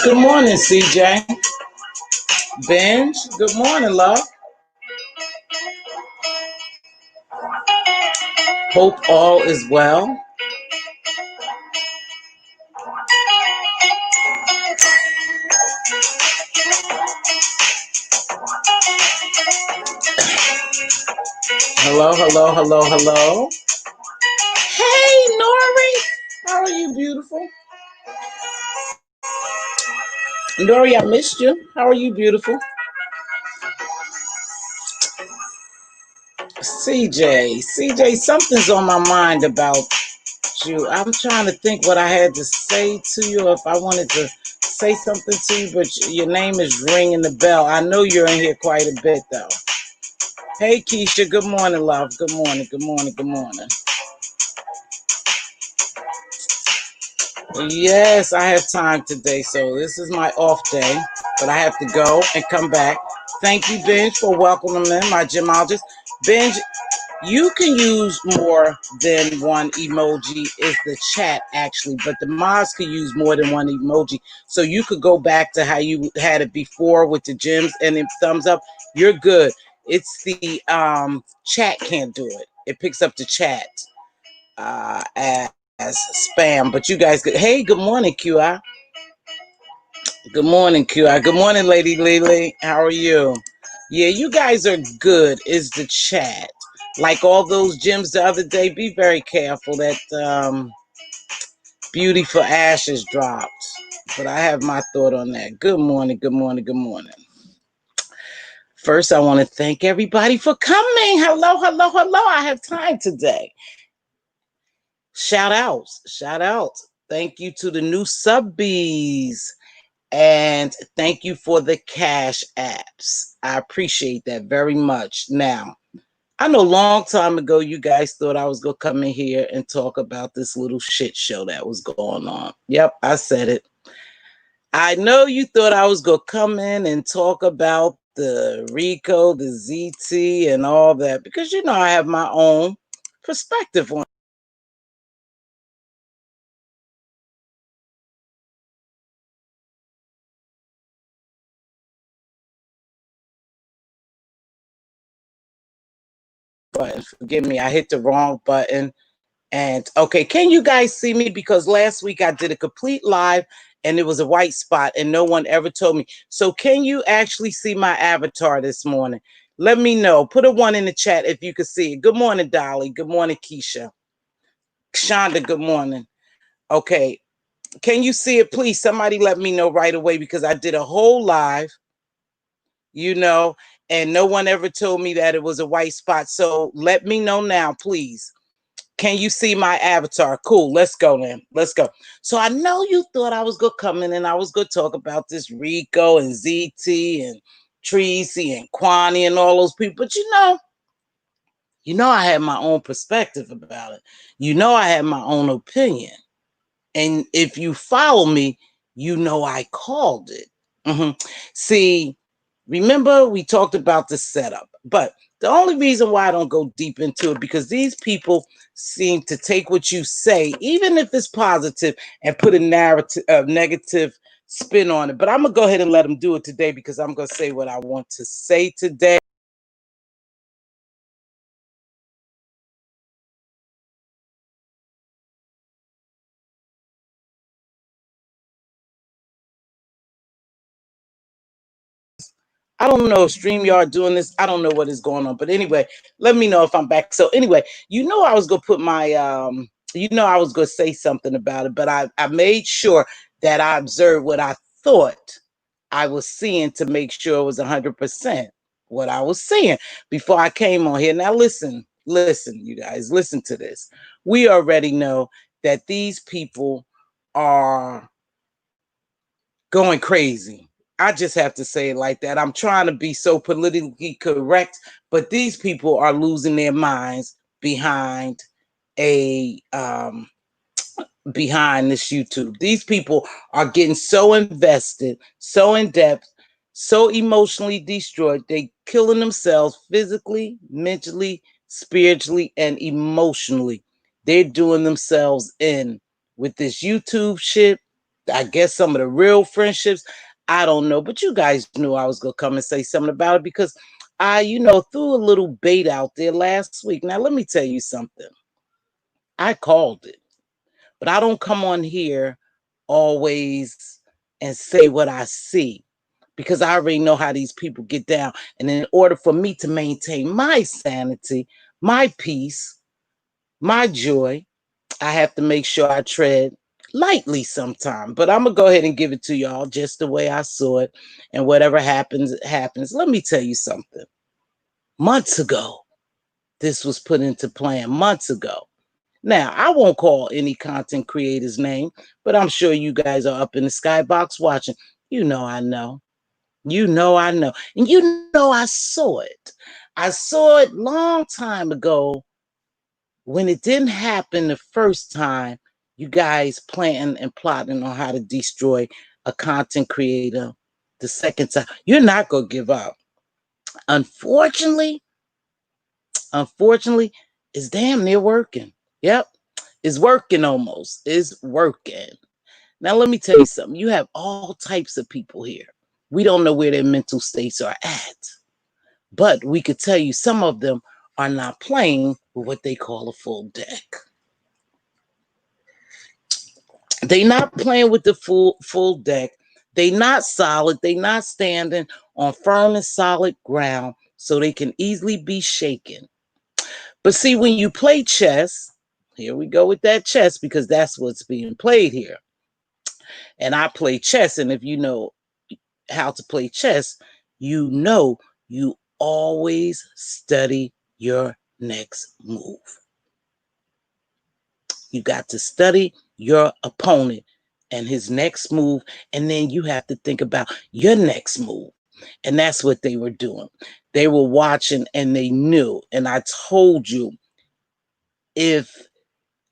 Good morning, CJ. Benj, good morning, love. Hope all is well. Hello, hello, hello, hello. Hey, Nori. How are you, beautiful? Nori, I missed you. How are you, beautiful? CJ, something's on my mind about you. I'm trying to think what I had to say to you, if I wanted to say something to you, but your name is ringing the bell. I know you're in here quite a bit, though. Hey, Keisha. Good morning, love. Good morning, good morning, good morning. Yes, I have time today, so this is my off day, but I have to go and come back. Thank you, Benj, for welcoming me, my gemologist. Benj, you can use more than one emoji is the chat, actually, but the mods can use more than one emoji. So you could go back to how you had it before with the gems and the thumbs up. You're good. It's the chat can't do it. It picks up the chat as spam, but you guys good. Hey, good morning, QI. Good morning, QI. Good morning, Lady Lily. How are you? Yeah, you guys are good. Is the chat like all those gems the other day? Be very careful that Beauty for Ashes dropped. But I have my thought on that. Good morning, good morning, good morning. First, I want to thank everybody for coming. Hello, hello, hello. I have time today. Shout outs. Thank you to the new subbies. And thank you for the cash apps. I appreciate that very much. Now, I know a long time ago you guys thought I was going to come in here and talk about this little shit show that was going on. Yep, I said it. I know you thought I was going to come in and talk about the Rico, the ZT, and all that, because you know I have my own perspective on button. Forgive me, I hit the wrong button. And okay, can you guys see me? Because last week I did a complete live and it was a white spot and no one ever told me. So can you actually see my avatar this morning? Let me know. Put a 1 in the chat if you can see it. Good morning, Dolly. Good morning, Keisha. Shonda, good morning. Okay. Can you see it, please? Somebody let me know right away, because I did a whole live, and no one ever told me that it was a white spot. So let me know now, please. Can you see my avatar? Cool. Let's go then. Let's go. So I know you thought I was going to come in and I was going to talk about this Rico and ZT and Tracy and Kwani and all those people. But I had my own perspective about it. I had my own opinion. And if you follow me, I called it. See, remember we talked about the setup, but the only reason why I don't go deep into it, because these people seem to take what you say, even if it's positive, and put a negative spin on it. But I'm gonna go ahead and let them do it today, because I'm gonna say what I want to say today. I don't know if StreamYard doing this. I don't know what is going on. But anyway, let me know if I'm back. So anyway, I was gonna put my I was gonna say something about it, but I made sure that I observed what I thought I was seeing to make sure it was 100% what I was seeing before I came on here. Now listen, you guys, listen to this. We already know that these people are going crazy. I just have to say it like that. I'm trying to be so politically correct, but these people are losing their minds behind a behind this YouTube. These people are getting so invested, so in depth, so emotionally destroyed. They killing themselves physically, mentally, spiritually, and emotionally. They're doing themselves in with this YouTube shit. I guess some of the real friendships, I don't know, but you guys knew I was gonna come and say something about it because I, threw a little bait out there last week. Now let me tell you something. I called it. But I don't come on here always and say what I see because I already know how these people get down. And in order for me to maintain my sanity, my peace, my joy, I have to make sure I tread lightly sometime. But I'm going to go ahead and give it to y'all just the way I saw it. And whatever happens, happens. Let me tell you something. Months ago, this was put into plan months ago. Now, I won't call any content creator's name, but I'm sure you guys are up in the skybox watching. You know I know. You know I know. And you know I saw it. I saw it long time ago when it didn't happen the first time. You guys planning and plotting on how to destroy a content creator the second time. You're not going to give up. Unfortunately, it's damn near working. Yep. It's working almost. It's working. Now, let me tell you something. You have all types of people here. We don't know where their mental states are at. But we could tell you some of them are not playing with what they call a full deck. They're not playing with the full deck. They're not solid. They're not standing on firm and solid ground so they can easily be shaken. But see, when you play chess, here we go with that chess because that's what's being played here. And I play chess. And if you know how to play chess, you know you always study your next move. You got to study your opponent and his next move. And then you have to think about your next move. And that's what they were doing. They were watching and they knew. And I told you, if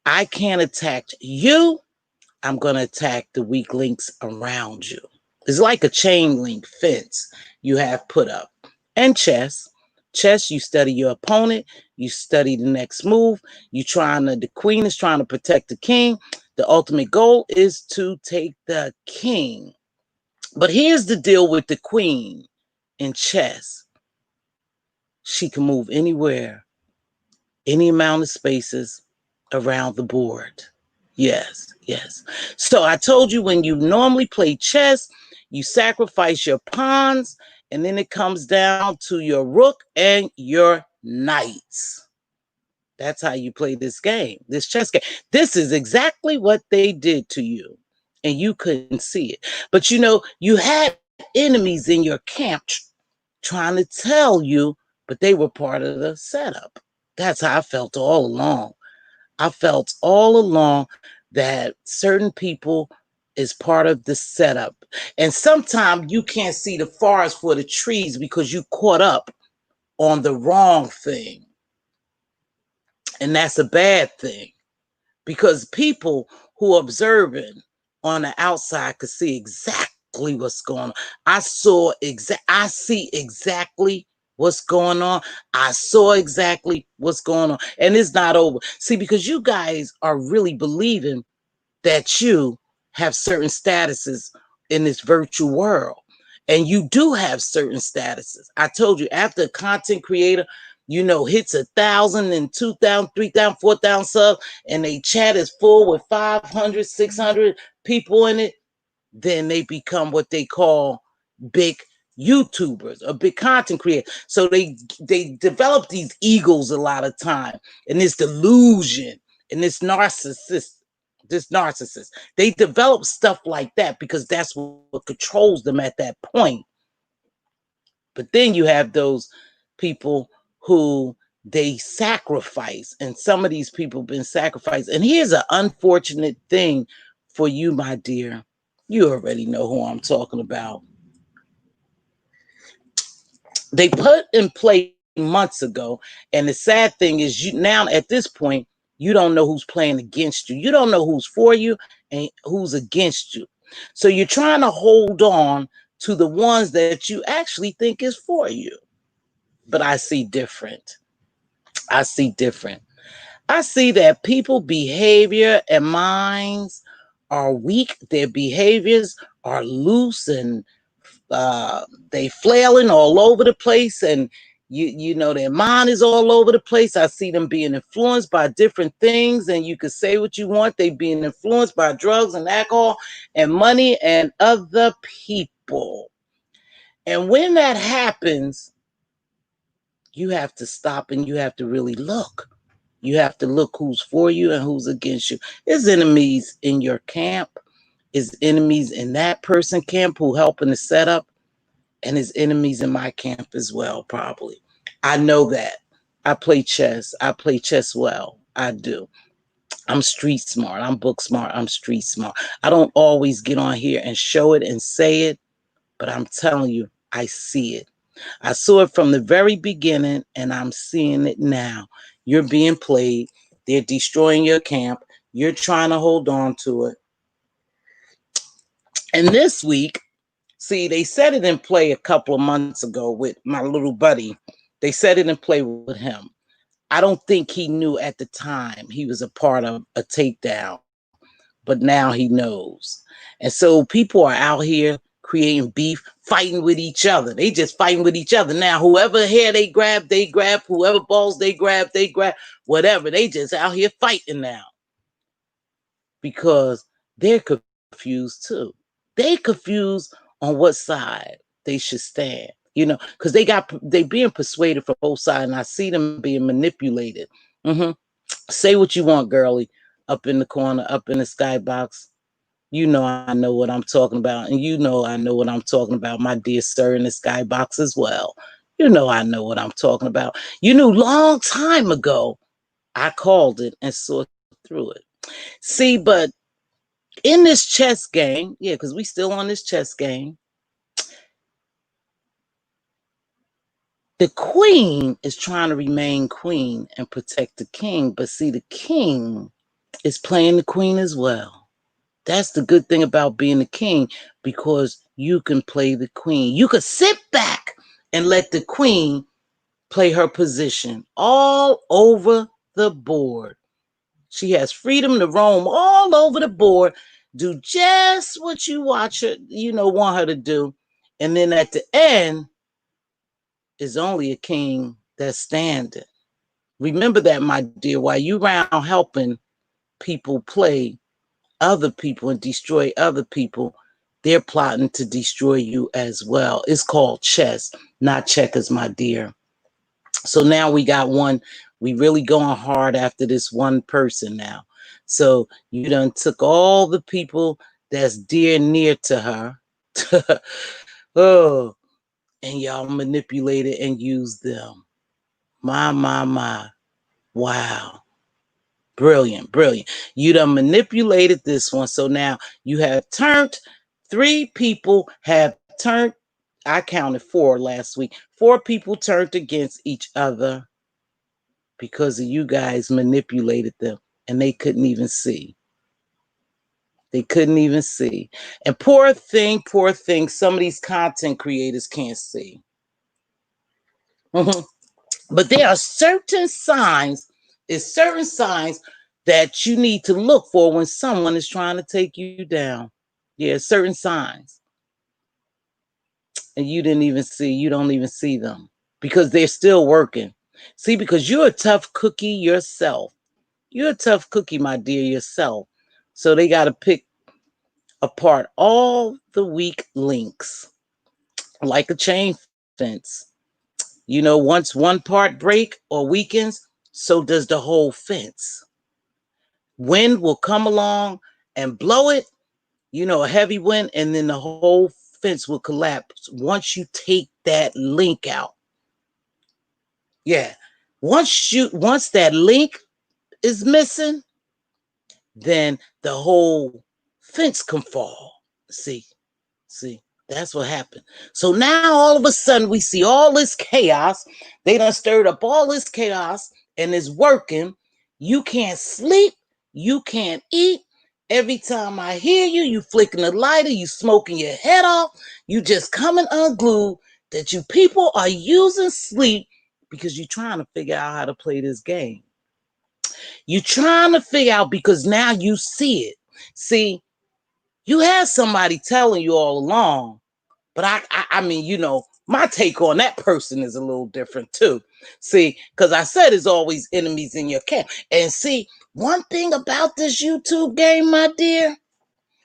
I can't attack you, I'm going to attack the weak links around you. It's like a chain link fence you have put up. And chess. Chess, you study your opponent. You study the next move. The queen is trying to protect the king. The ultimate goal is to take the king. But here's the deal with the queen in chess. She can move anywhere, any amount of spaces around the board. Yes. So I told you when you normally play chess, you sacrifice your pawns, and then it comes down to your rook and your knights. That's how you play this game, this chess game. This is exactly what they did to you, and you couldn't see it. But you had enemies in your camp trying to tell you, but they were part of the setup. That's how I felt all along. I felt all along that certain people is part of the setup. And sometimes you can't see the forest for the trees because you caught up on the wrong thing. And that's a bad thing because people who are observing on the outside could see exactly what's going on. I see exactly what's going on. I saw exactly what's going on. And it's not over. See, because you guys are really believing that you have certain statuses in this virtual world. And you do have certain statuses. I told you, after a content creator, hits 1,000 and 2,000, 3,000, 4,000 subs, and they chat is full with 500, 600 people in it, then they become what they call big YouTubers, a big content creator. So they develop these egos a lot of time, and this delusion and this narcissist. They develop stuff like that because that's what controls them at that point. But then you have those people who they sacrifice, and some of these people have been sacrificed. And here's an unfortunate thing for you, my dear. You already know who I'm talking about. They put in play months ago, and the sad thing is, you now at this point, you don't know who's playing against you. You don't know who's for you and who's against you. So you're trying to hold on to the ones that you actually think is for you. But I see different. I see different. I see that people behavior and minds are weak. Their behaviors are loose, and they flailing all over the place, and you know their mind is all over the place. I see them being influenced by different things, and you could say what you want. They being influenced by drugs and alcohol and money and other people. And when that happens, you have to stop and you have to really look. You have to look who's for you and who's against you. There's enemies in your camp. Is enemies in that person camp who helping to set up, and his enemies in my camp as well, probably. I know that. I play chess. I play chess well. I do. I'm street smart. I'm book smart. I'm street smart. I don't always get on here and show it and say it, but I'm telling you, I see it. I saw it from the very beginning, and I'm seeing it now. You're being played. They're destroying your camp. You're trying to hold on to it. And this week, see, they set it in play a couple of months ago with my little buddy. They set it in play with him. I don't think he knew at the time he was a part of a takedown, but now he knows. And so people are out here creating beef, fighting with each other. They just fighting with each other. Now, whoever hair they grab, they grab. Whoever balls they grab, whatever. They just out here fighting now because they're confused too. They confused on what side they should stand, because they being persuaded from both sides, and I see them being manipulated. Mm-hmm. Say what you want, girlie, up in the corner, up in the skybox. You know I know what I'm talking about, and you know I know what I'm talking about, my dear sir in the skybox as well. You know I know what I'm talking about. You knew long time ago I called it and saw through it. See, but in this chess game, yeah, because we still on this chess game, the queen is trying to remain queen and protect the king. But see, the king is playing the queen as well. That's the good thing about being the king, because you can play the queen. You could sit back and let the queen play her position all over the board. She has freedom to roam all over the board, do just what you watch her, want her to do. And then at the end is only a king that's standing. Remember that, my dear, while you around helping people play other people and destroy other people, they're plotting to destroy you as well. It's called chess, not checkers, my dear. So now we got one. We really going hard after this one person now. So you done took all the people that's dear near to her. Oh, and y'all manipulated and used them. My. Wow. Brilliant, brilliant. You done manipulated this one. So now you have turned, 3 people have turned. I counted 4 last week. 4 people turned against each other because of you guys manipulated them, and they couldn't even see. They couldn't even see. And poor thing, some of these content creators can't see. But there are certain signs that you need to look for when someone is trying to take you down. Yeah, certain signs. And you don't even see them because they're still working. See, because you're a tough cookie yourself. You're a tough cookie, my dear, yourself. So they got to pick apart all the weak links. like a chain fence. You know, once one part break or weakens, so does the whole fence. Wind will come along and blow it, you know, a heavy wind, and then the whole fence will collapse once you take that link out. Yeah. Once that link is missing, then the whole fence can fall. See, that's what happened. So now all of a sudden we see all this chaos. They done stirred up all this chaos and it's working. You can't sleep. You can't eat. Every time I hear you, you flicking the lighter, you smoking your head off. You just coming unglued that you people are using sleep because you're trying to figure out how to play this game. You're trying to figure out because now you see it. See, you had somebody telling you all along, but I mean, you know, my take on that person is a little different too. See, because I said there's always enemies in your camp. And see, one thing about this YouTube game, my dear,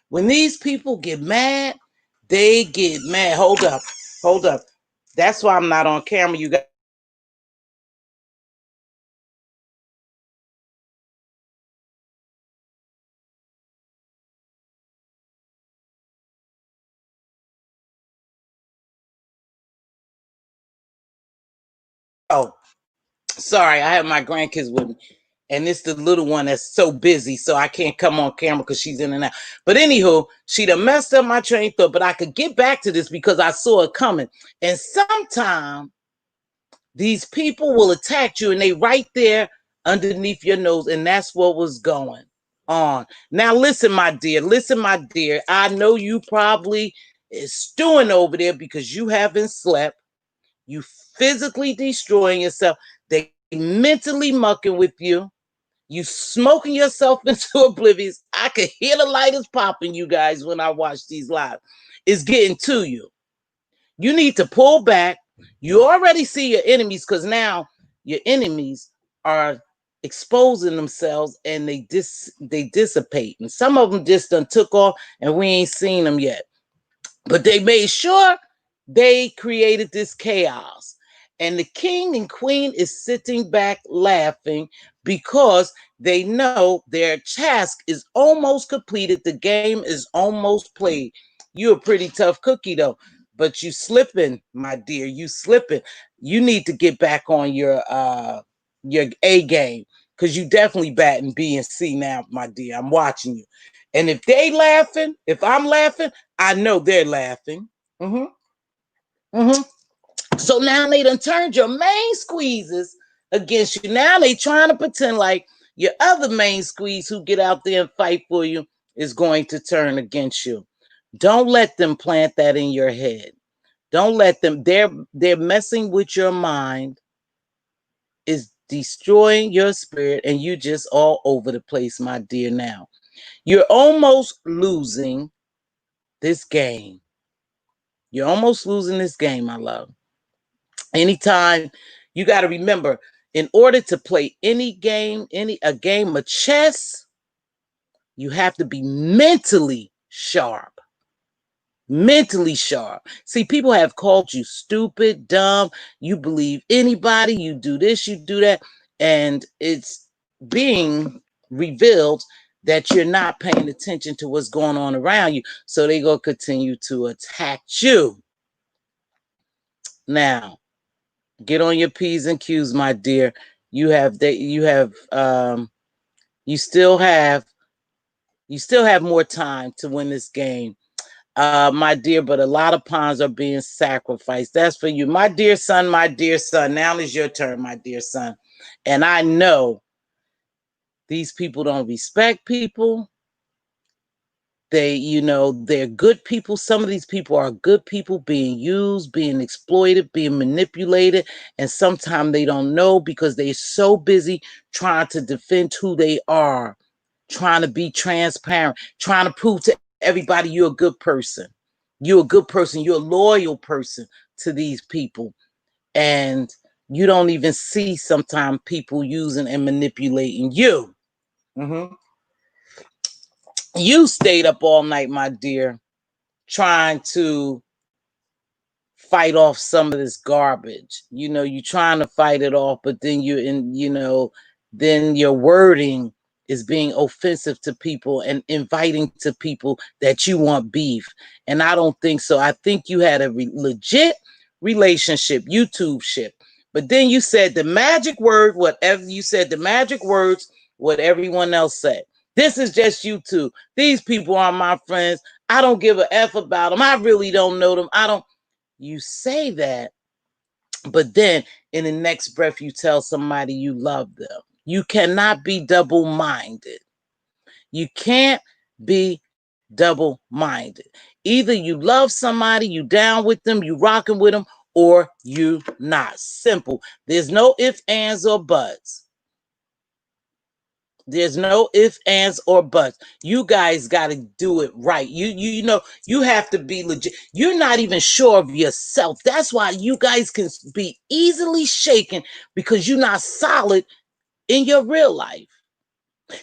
when these people get mad, they get mad. Hold up. That's why I'm not on camera. You got. Oh, sorry, I have my grandkids with me. And it's the little one that's so busy, so I can't come on camera because she's in and out. But anywho, she done messed up my train of thought, but I could get back to this because I saw it coming. And sometimes these people will attack you and they right there underneath your nose, and that's what was going on. Now listen, my dear, I know you probably is stewing over there because you haven't slept. You physically destroying yourself. They mentally mucking with you. You smoking yourself into oblivion. I could hear the lighters popping, you guys, when I watch these live. It's getting to you. You need to pull back. You already see your enemies because now your enemies are exposing themselves and they dissipate. And some of them just done took off and we ain't seen them yet. But they made sure they created this chaos. And the king and queen is sitting back laughing because they know their task is almost completed. The game is almost played. You're a pretty tough cookie, though. But you slipping, my dear. You slipping. You need to get back on your A game because you definitely batting B and C now, my dear. I'm watching you. And if they laughing, if I'm laughing, I know they're laughing. Mm-hmm. Mm-hmm. So now they done turned your main squeezes against you. Now they trying to pretend like your other main squeeze who get out there and fight for you is going to turn against you. Don't let them plant that in your head. Don't let them. They're messing with your mind, is destroying your spirit, and you just all over the place, my dear. Now you're almost losing this game. You're almost losing this game, my love. Anytime, you got to remember, in order to play any game, a game of chess, you have to be mentally sharp. Mentally sharp. See, people have called you stupid, dumb, you believe anybody, you do this, you do that, and it's being revealed that you're not paying attention to what's going on around you. So they go continue to attack you. Now, get on your P's and Q's, my dear. You still have more time to win this game. My dear, but a lot of pawns are being sacrificed. That's for you. My dear son, my dear son. Now is your turn, my dear son. And I know these people don't respect people. They're good people. Some of these people are good people being used, being exploited, being manipulated. And sometimes they don't know because they're so busy trying to defend who they are, trying to be transparent, trying to prove to everybody you're a good person. You're a good person. You're a loyal person to these people. And you don't even see sometimes people using and manipulating you. Mm-hmm. You stayed up all night, my dear, trying to fight off some of this garbage. You know, you're trying to fight it off, but then then your wording is being offensive to people and inviting to people that you want beef. And I don't think so. I think you had a legit relationship, YouTube ship. But then you said the magic word, whatever you said, the magic words, what everyone else said. This is just YouTube. These people are my friends. I don't give a F about them. I really don't know them. You say that, but then in the next breath, you tell somebody you love them. You cannot be double-minded. You can't be double-minded. Either you love somebody, you down with them, you rocking with them, or you not. Simple. There's no ifs, ands, or buts. There's no ifs, ands, or buts. You guys got to do it right. You know, you have to be legit. You're not even sure of yourself. That's why you guys can be easily shaken, because you're not solid in your real life.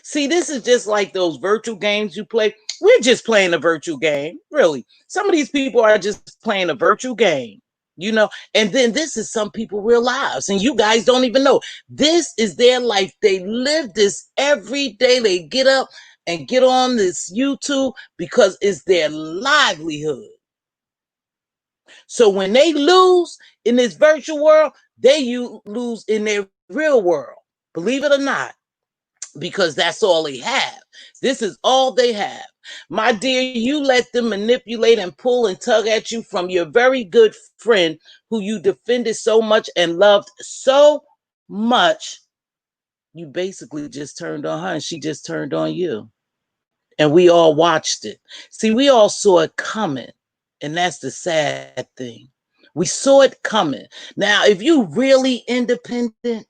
See, this is just like those virtual games you play. We're just playing a virtual game, really. Some of these people are just playing a virtual game, you know, and then this is some people real lives, and you guys don't even know. This is their life. They live this every day. They get up and get on this YouTube because it's their livelihood. So when they lose in this virtual world, lose in their real world. Believe it or not, because that's all they have. This is all they have. My dear, you let them manipulate and pull and tug at you from your very good friend who you defended so much and loved so much. You basically just turned on her and she just turned on you. And we all watched it. See, we all saw it coming. And that's the sad thing. We saw it coming. Now, if you really independent,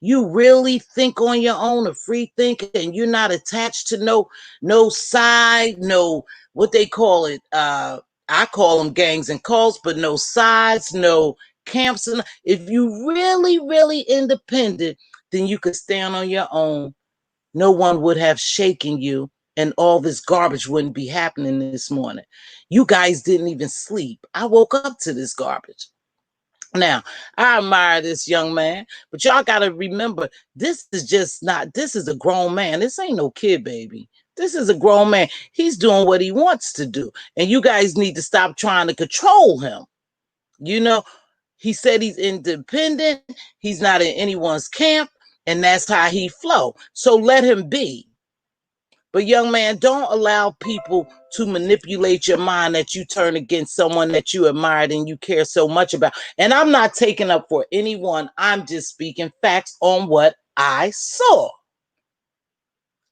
you really think on your own, a free thinker, and you're not attached to no side, no what they call it. I call them gangs and cults, but no sides, no camps. And if you really independent, then you could stand on your own. No one would have shaken you, and all this garbage wouldn't be happening this morning. You guys didn't even sleep. I woke up to this garbage. Now, I admire this young man, but y'all got to remember, this is a grown man. This ain't no kid, baby. This is a grown man. He's doing what he wants to do. And you guys need to stop trying to control him. You know, he said he's independent. He's not in anyone's camp, and that's how he flow. So let him be. But young man, don't allow people to manipulate your mind that you turn against someone that you admired and you care so much about. And I'm not taking up for anyone. I'm just speaking facts on what I saw.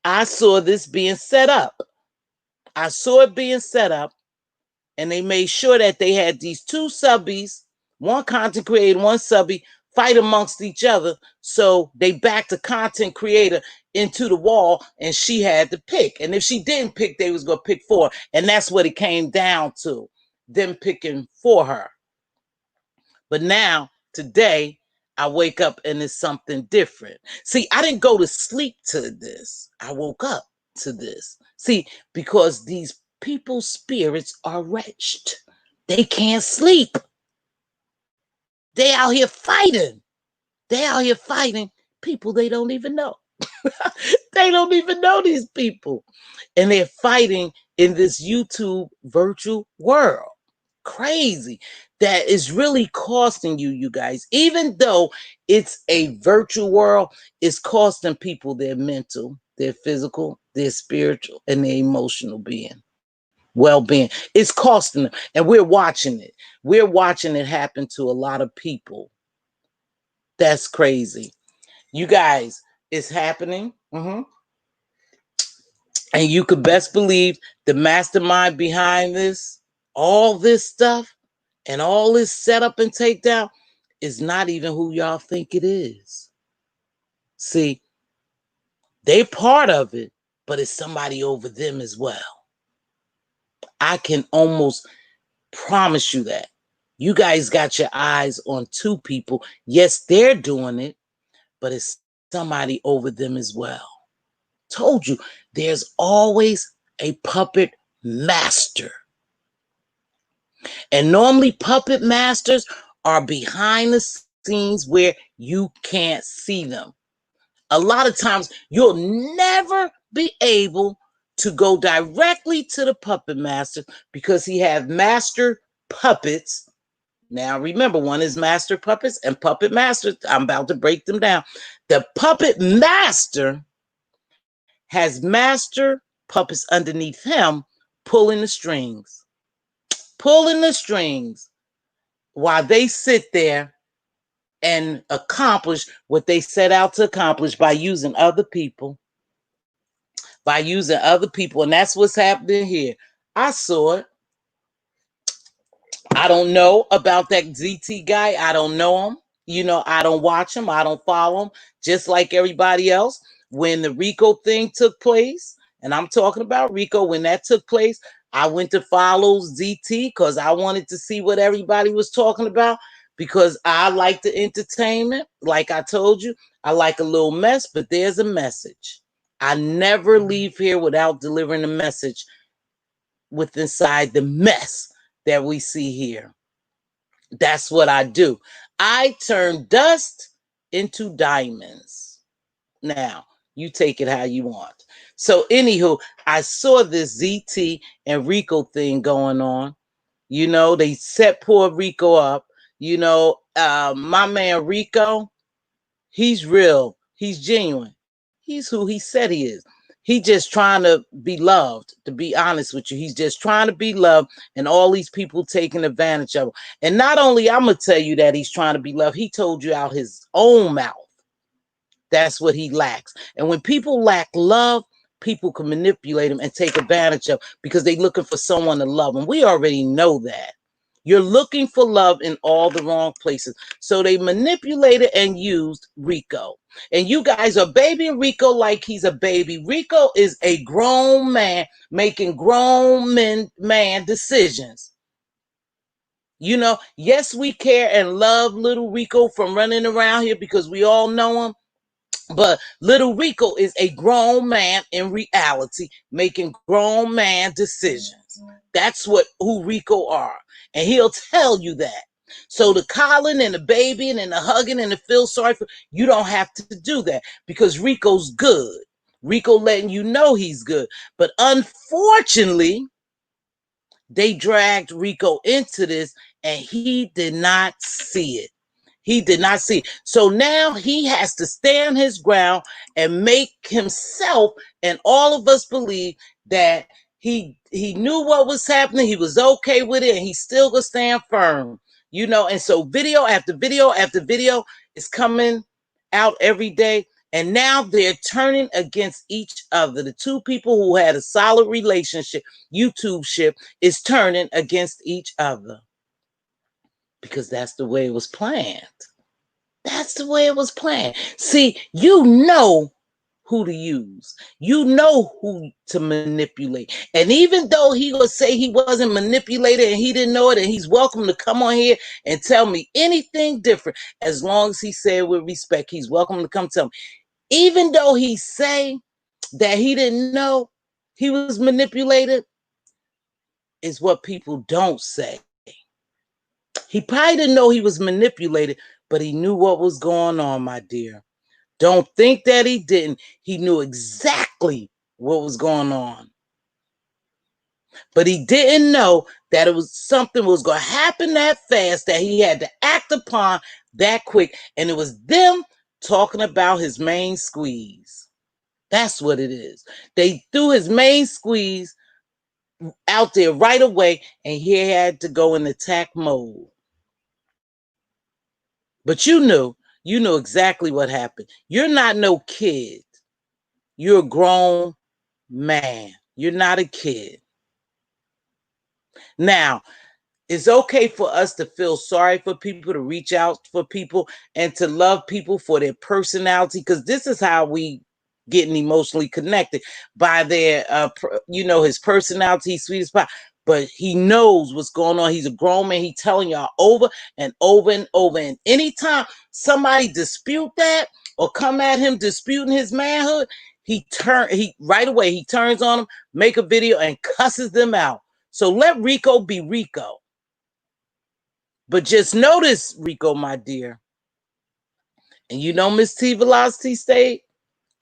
I saw this being set up. I saw it being set up, and they made sure that they had these two subbies, one content creator, one subby, fight amongst each other. So they backed the content creator into the wall, and she had to pick. And if she didn't pick, they was going to pick for her. And that's what it came down to, them picking for her. But now, today, I wake up and it's something different. See, I didn't go to sleep to this. I woke up to this. See, because these people's spirits are wretched. They can't sleep. They out here fighting. They out here fighting people they don't even know. They don't even know these people. And they're fighting in this YouTube virtual world. Crazy. That is really costing you guys. Even though it's a virtual world, it's costing people their mental, their physical, their spiritual, and their emotional well-being. It's costing them. And we're watching it. We're watching it happen to a lot of people. That's crazy. You guys, it's happening. And you could best believe the mastermind behind this, all this stuff, and all this setup and takedown is not even who y'all think it is. See, they part of it, but it's somebody over them as well. I can almost promise you that. You guys got your eyes on two people. Yes, they're doing it, but it's somebody over them as well. Told you, there's always a puppet master. And normally puppet masters are behind the scenes where you can't see them. A lot of times you'll never be able to go directly to the puppet master because he has master puppets. Now remember, one is master puppets and puppet masters. I'm about to break them down. The puppet master has master puppets underneath him pulling the strings, while they sit there and accomplish what they set out to accomplish by using other people. And that's what's happening here. I saw it. I don't know about that ZT guy. I don't know him. I don't watch him. I don't follow him. Just like everybody else, when the Rico thing took place, and I'm talking about Rico, when that took place, I went to follow ZT because I wanted to see what everybody was talking about, because I like the entertainment. Like I told you, I like a little mess, but there's a message. I never leave here without delivering a message with inside the mess that we see here. That's what I do. I turn dust into diamonds. Now, you take it how you want. So, anywho, I saw this ZT and Rico thing going on. They set poor Rico up. My man Rico, he's real. He's genuine. He's who he said he is. He's just trying to be loved, to be honest with you. He's just trying to be loved, and all these people taking advantage of him. And not only I'm going to tell you that he's trying to be loved, he told you out his own mouth. That's what he lacks. And when people lack love, people can manipulate them and take advantage of, because they're looking for someone to love them. We already know that. You're looking for love in all the wrong places. So they manipulated and used Rico. And you guys are babying Rico like he's a baby. Rico is a grown man making grown man decisions. Yes, we care and love little Rico from running around here because we all know him. But little Rico is a grown man in reality, making grown man decisions. That's who Rico are. And he'll tell you that. So the calling and the babying and the hugging and the feel sorry for, you don't have to do that, because Rico's good. Rico letting you know he's good. But unfortunately, they dragged Rico into this and he did not see it. He did not see. So now he has to stand his ground and make himself and all of us believe that he knew what was happening. He was okay with it, and he's still gonna stand firm. And so video after video after video is coming out every day. And now they're turning against each other. The two people who had a solid relationship, YouTube ship, is turning against each other. Because that's the way it was planned. That's the way it was planned. See, you know who to use. You know who to manipulate. And even though he will say he wasn't manipulated and he didn't know it, and he's welcome to come on here and tell me anything different, as long as he said with respect, he's welcome to come tell me. Even though he say that he didn't know he was manipulated, is what people don't say. He probably didn't know he was manipulated, but he knew what was going on, my dear. Don't think that he didn't. He knew exactly what was going on. But he didn't know that it was something was going to happen that fast, that he had to act upon that quick. And it was them talking about his main squeeze. That's what it is. They threw his main squeeze out there right away, and he had to go in attack mode. But you knew exactly what happened. You're not no kid. You're a grown man. You're not a kid. Now, it's okay for us to feel sorry for people, to reach out for people, and to love people for their personality, because this is how we getting emotionally connected, by their, his personality, sweet as pie. But he knows what's going on. He's a grown man. He's telling y'all over and over and over. And anytime somebody dispute that or come at him disputing his manhood, he right away, he turns on them, make a video and cusses them out. So let Rico be Rico. But just notice, Rico, my dear, and you know Mz.Teavalocity stayed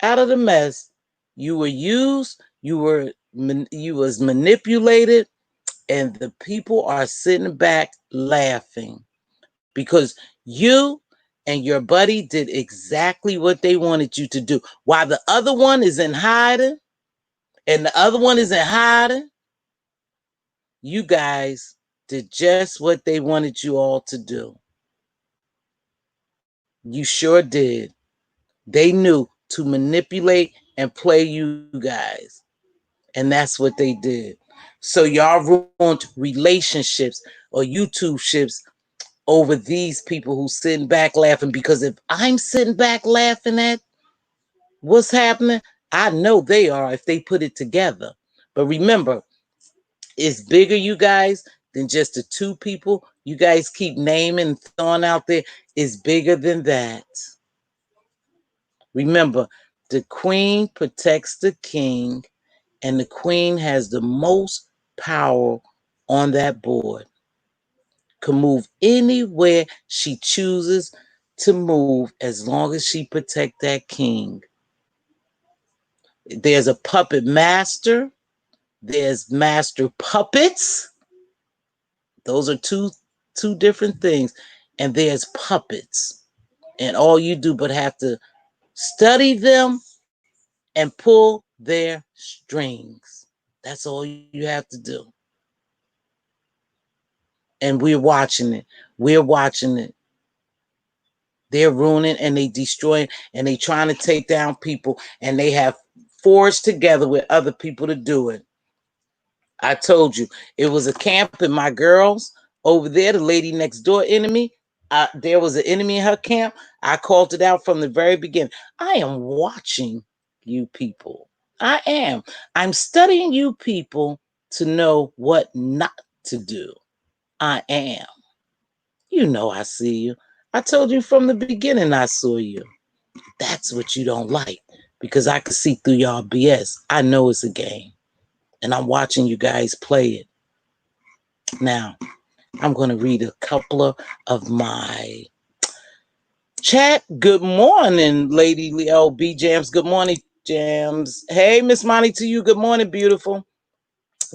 out of the mess. You were used, you was manipulated, and the people are sitting back laughing because you and your buddy did exactly what they wanted you to do. While the other one is in hiding, and the other one is in hiding, you guys did just what they wanted you all to do. You sure did. They knew to manipulate and play you guys. And that's what they did. So y'all ruined relationships or YouTube ships over these people who sitting back laughing. Because if I'm sitting back laughing at what's happening, I know they are if they put it together. But remember, it's bigger, you guys, than just the two people you guys keep naming and throwing out there. It's bigger than that. Remember, the queen protects the king, and the queen has the most power on that board. Can move anywhere she chooses to move as long as she protect that king. There's a puppet master. There's master puppets. Those are two different things. And there's puppets. And all you do but have to study them and pull their strings. That's all you have to do. And we're watching it. We're watching it. They're ruining and they destroying and they trying to take down people, and they have forged together with other people to do it. I told you it was a camp, and my girls over there, the lady next door enemy, there was an enemy in her camp. I called it out from the very beginning. I am watching you people. I am. I'm studying you people to know what not to do. I am. You know I see you. I told you from the beginning I saw you. That's what you don't like, because I can see through y'all BS. I know it's a game, and I'm watching you guys play it. Now, I'm going to read a couple of my chat. Good morning, Lady Leo B Jams. Good morning, Jams. Hey, Miss Monty, to you. Good morning, beautiful.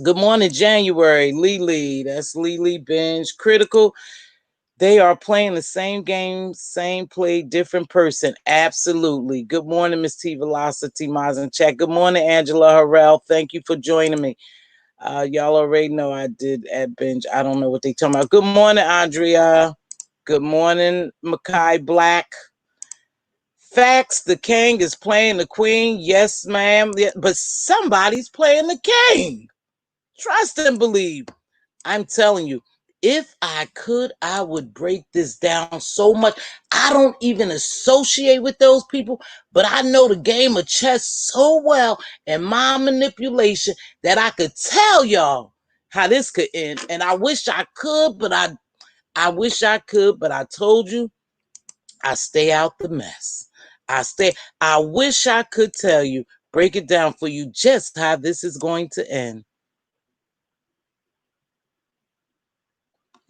Good morning, January. Lily. That's Lily Binge. Critical. They are playing the same game, same play, different person. Absolutely. Good morning, Mz.Teavalocity, Maz in chat. Good morning, Angela Harrell. Thank you for joining me. Y'all already know I did at binge. I don't know what they talking about. Good morning, Andrea. Good morning, Makai Black. Facts, the king is playing the queen. Yes, ma'am. Yeah, but somebody's playing the king. Trust and believe. I'm telling you, if I could, I would break this down so much. I don't even associate with those people, but I know the game of chess so well and my manipulation that I could tell y'all how this could end. And I wish I could, but I wish I could, but I told you, I stay out the mess. I wish I could tell you, break it down for you just how this is going to end.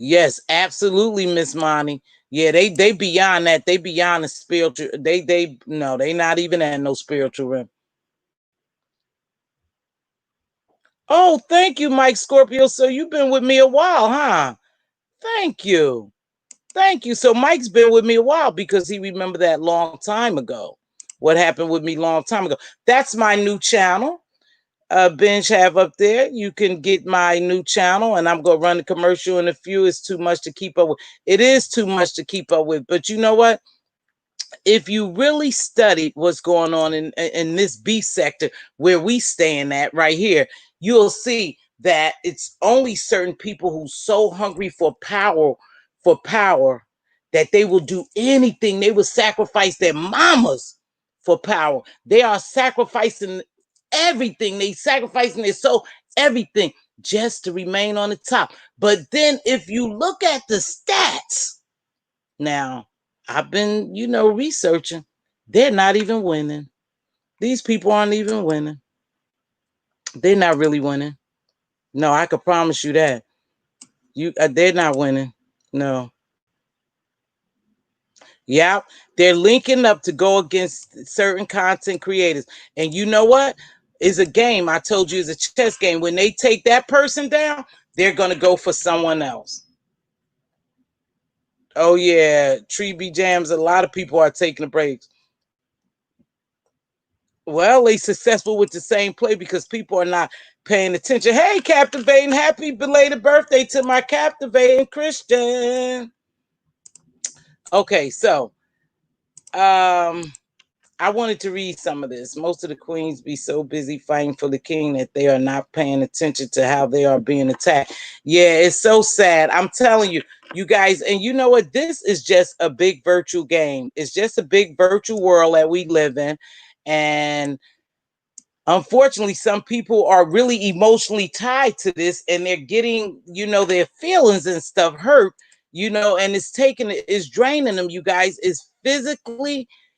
Yes, absolutely, Miss Monty. Yeah, they beyond that. They beyond the spiritual. They no, they not even at no spiritual realm. Oh, thank you, Mike Scorpio. So you've been with me a while, huh? Thank you. Thank you. So Mike's been with me a while because he remembered that long time ago. What happened with me long time ago. That's my new channel. Binge have up there. You can get my new channel, and I'm gonna run the commercial in a few. It's too much to keep up with. It is too much to keep up with. But you know what? If you really studied what's going on in this B sector where we stand at right here, you'll see that it's only certain people who's so hungry for power that they will do anything. They will sacrifice their mamas for power. They are sacrificing everything. They sacrificing their soul, everything, just to remain on the top. But then if you look at the stats, now I've been, researching. They're not even winning. These people aren't even winning. They're not really winning. No, I can promise you that. They're not winning. No. Yeah, they're linking up to go against certain content creators. And you know what? It's a game. I told you it's a chess game. When they take that person down, they're going to go for someone else. Oh, yeah. Tree B Jams, a lot of people are taking the breaks. Well, they successful with the same play because people are not paying attention. Hey, captivating, happy belated birthday to my captivating Christian. Okay, so I wanted to read some of this. Most of the queens be so busy fighting for the king that they are not paying attention to how they are being attacked. Yeah, it's so sad. I'm telling you, you guys, and you know what? This is just a big virtual game. It's just a big virtual world that we live in. And unfortunately, some people are really emotionally tied to this and they're getting, their feelings and stuff hurt, and it's draining them, you guys.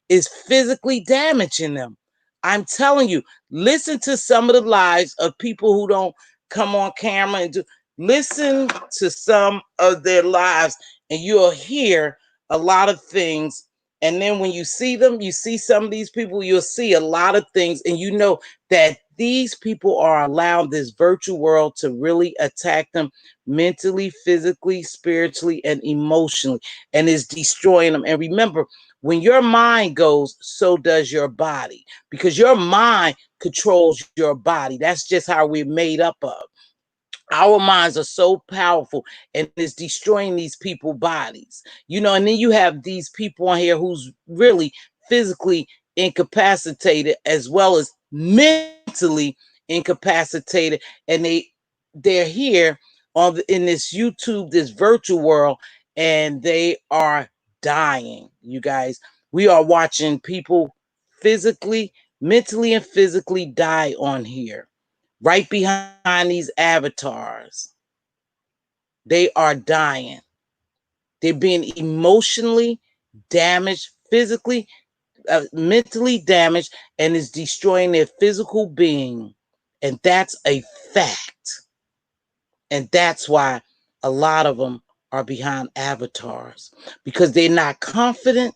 Is physically damaging them. I'm telling you, listen to some of the lives of people who don't come on camera listen to some of their lives and you'll hear a lot of things. And then when you see them, you see some of these people, you'll see a lot of things, and that these people are allowed this virtual world to really attack them mentally, physically, spiritually, and emotionally, and is destroying them. And remember, when your mind goes, so does your body, because your mind controls your body. That's just how we're made up of. Our minds are so powerful and it's destroying these people's bodies, and then you have these people on here who's really physically incapacitated as well as mentally incapacitated, and they're here in this YouTube, this virtual world, and they are dying. You guys, we are watching people physically, mentally, and physically die on here, right behind these avatars. They are dying. They're being emotionally damaged, physically, mentally damaged, and is destroying their physical being. And that's a fact. And that's why a lot of them are behind avatars, because they're not confident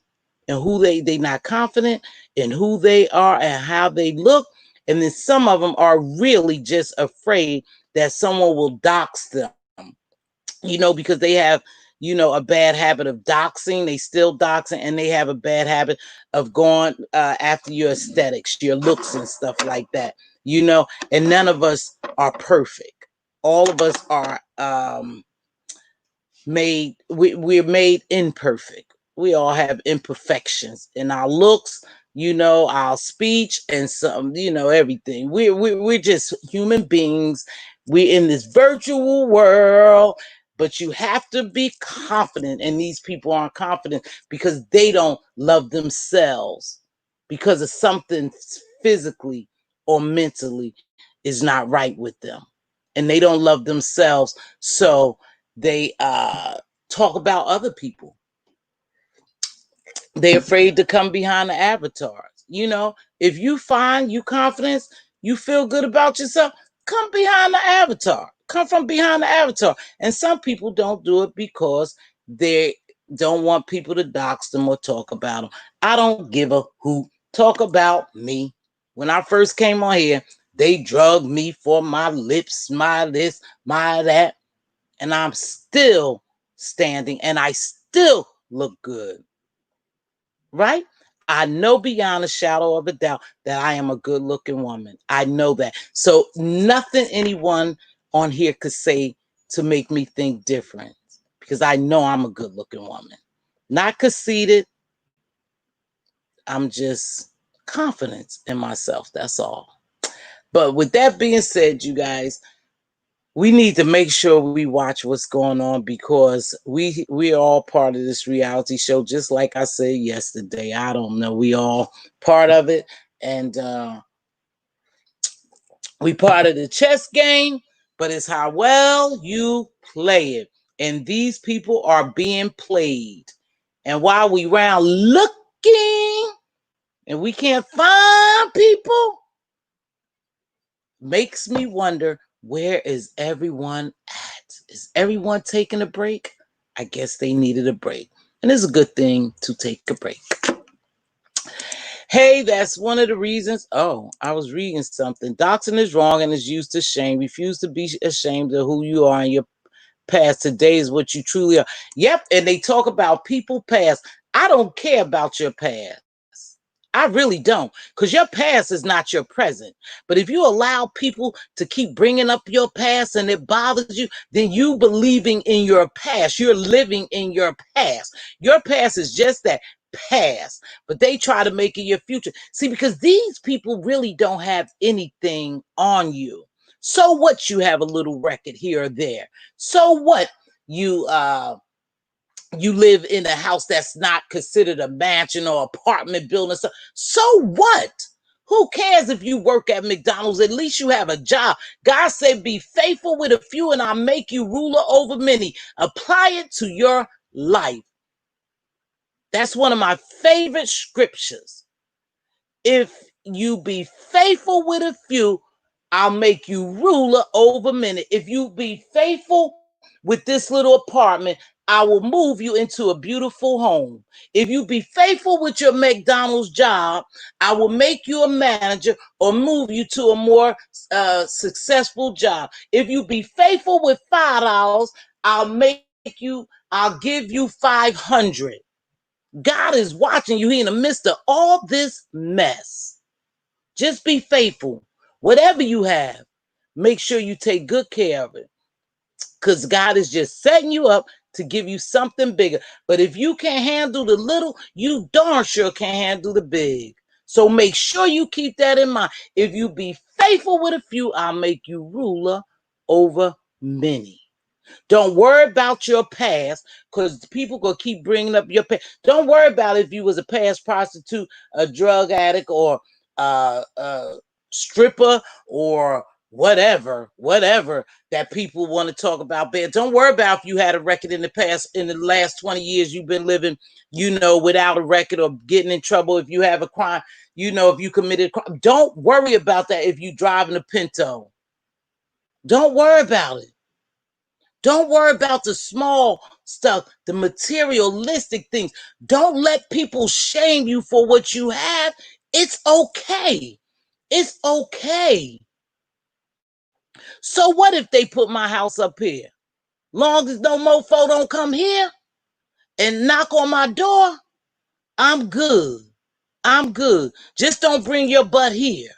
in they're not confident in who they are and how they look. And then some of them are really just afraid that someone will dox them, because they have, a bad habit of doxing. They still doxing, and they have a bad habit of going after your aesthetics, your looks, and stuff like that. And none of us are perfect. All of us are we're made imperfect. We all have imperfections in our looks, our speech, and some, everything. We're just human beings. We're in this virtual world, but you have to be confident, and these people aren't confident because they don't love themselves, because of something physically or mentally is not right with them, and they don't love themselves. So they talk about other people. They're afraid to come behind the avatars. If you find you confidence, you feel good about yourself, come behind the avatar. Come from behind the avatar. And some people don't do it because they don't want people to dox them or talk about them. I don't give a hoot. Talk about me. When I first came on here, they drugged me for my lips, my this, my that, and I'm still standing and I still look good, right? I know beyond a shadow of a doubt that I am a good looking woman. I know that. So nothing anyone on here could say to make me think different, because I know I'm a good looking woman. Not conceited. I'm just confident in myself. That's all. But with that being said, you guys, we need to make sure we watch what's going on, because we are all part of this reality show. Just like I said yesterday, I don't know, we all part of it, and we part of the chess game. But it's how well you play it, and these people are being played. And while we round looking and we can't find people, makes me wonder, where is everyone at? Is everyone taking a break? I guess they needed a break. And And it's a good thing to take a break. Hey, that's one of the reasons. Oh, I was reading something. Doxing is wrong and is used to shame. Refuse to be ashamed of who you are in your past. Today is what you truly are. Yep, and they talk about people past. I don't care about your past. I really don't, because your past is not your present. But if you allow people to keep bringing up your past and it bothers you, then you believing in your past. You're living in your past. Your past is just that, past, but they try to make it your future. See, because these people really don't have anything on you. So what, you have a little record here or there? So what, you live in a house that's not considered a mansion or apartment building? So what? Who cares if you work at McDonald's? At least you have a job. God said, be faithful with a few and I'll make you ruler over many. Apply it to your life. That's one of my favorite scriptures. If you be faithful with a few, I'll make you ruler over many. If you be faithful with this little apartment, I will move you into a beautiful home. If you be faithful with your McDonald's job, I will make you a manager or move you to a more successful job. If you be faithful with $5, I'll give you 500. God is watching you. He in the midst of all this mess. Just be faithful. Whatever you have, make sure you take good care of it, because God is just setting you up to give you something bigger. But if you can't handle the little, you darn sure can't handle the big. So make sure you keep that in mind. If you be faithful with a few, I'll make you ruler over many. Don't worry about your past, because people gonna keep bringing up your past. Don't worry about if you was a past prostitute, a drug addict, or a stripper, or whatever that people want to talk about bad. Don't worry about if you had a record in the past. In the last 20 years you've been living, without a record or getting in trouble. If you have a crime, if you committed a crime, don't worry about that. If you driving a Pinto, don't worry about it. Don't worry about the small stuff, the materialistic things. Don't let people shame you for what you have. It's okay. It's okay. So what if they put my house up here? Long as no mofo don't come here and knock on my door, I'm good. I'm good. Just don't bring your butt here.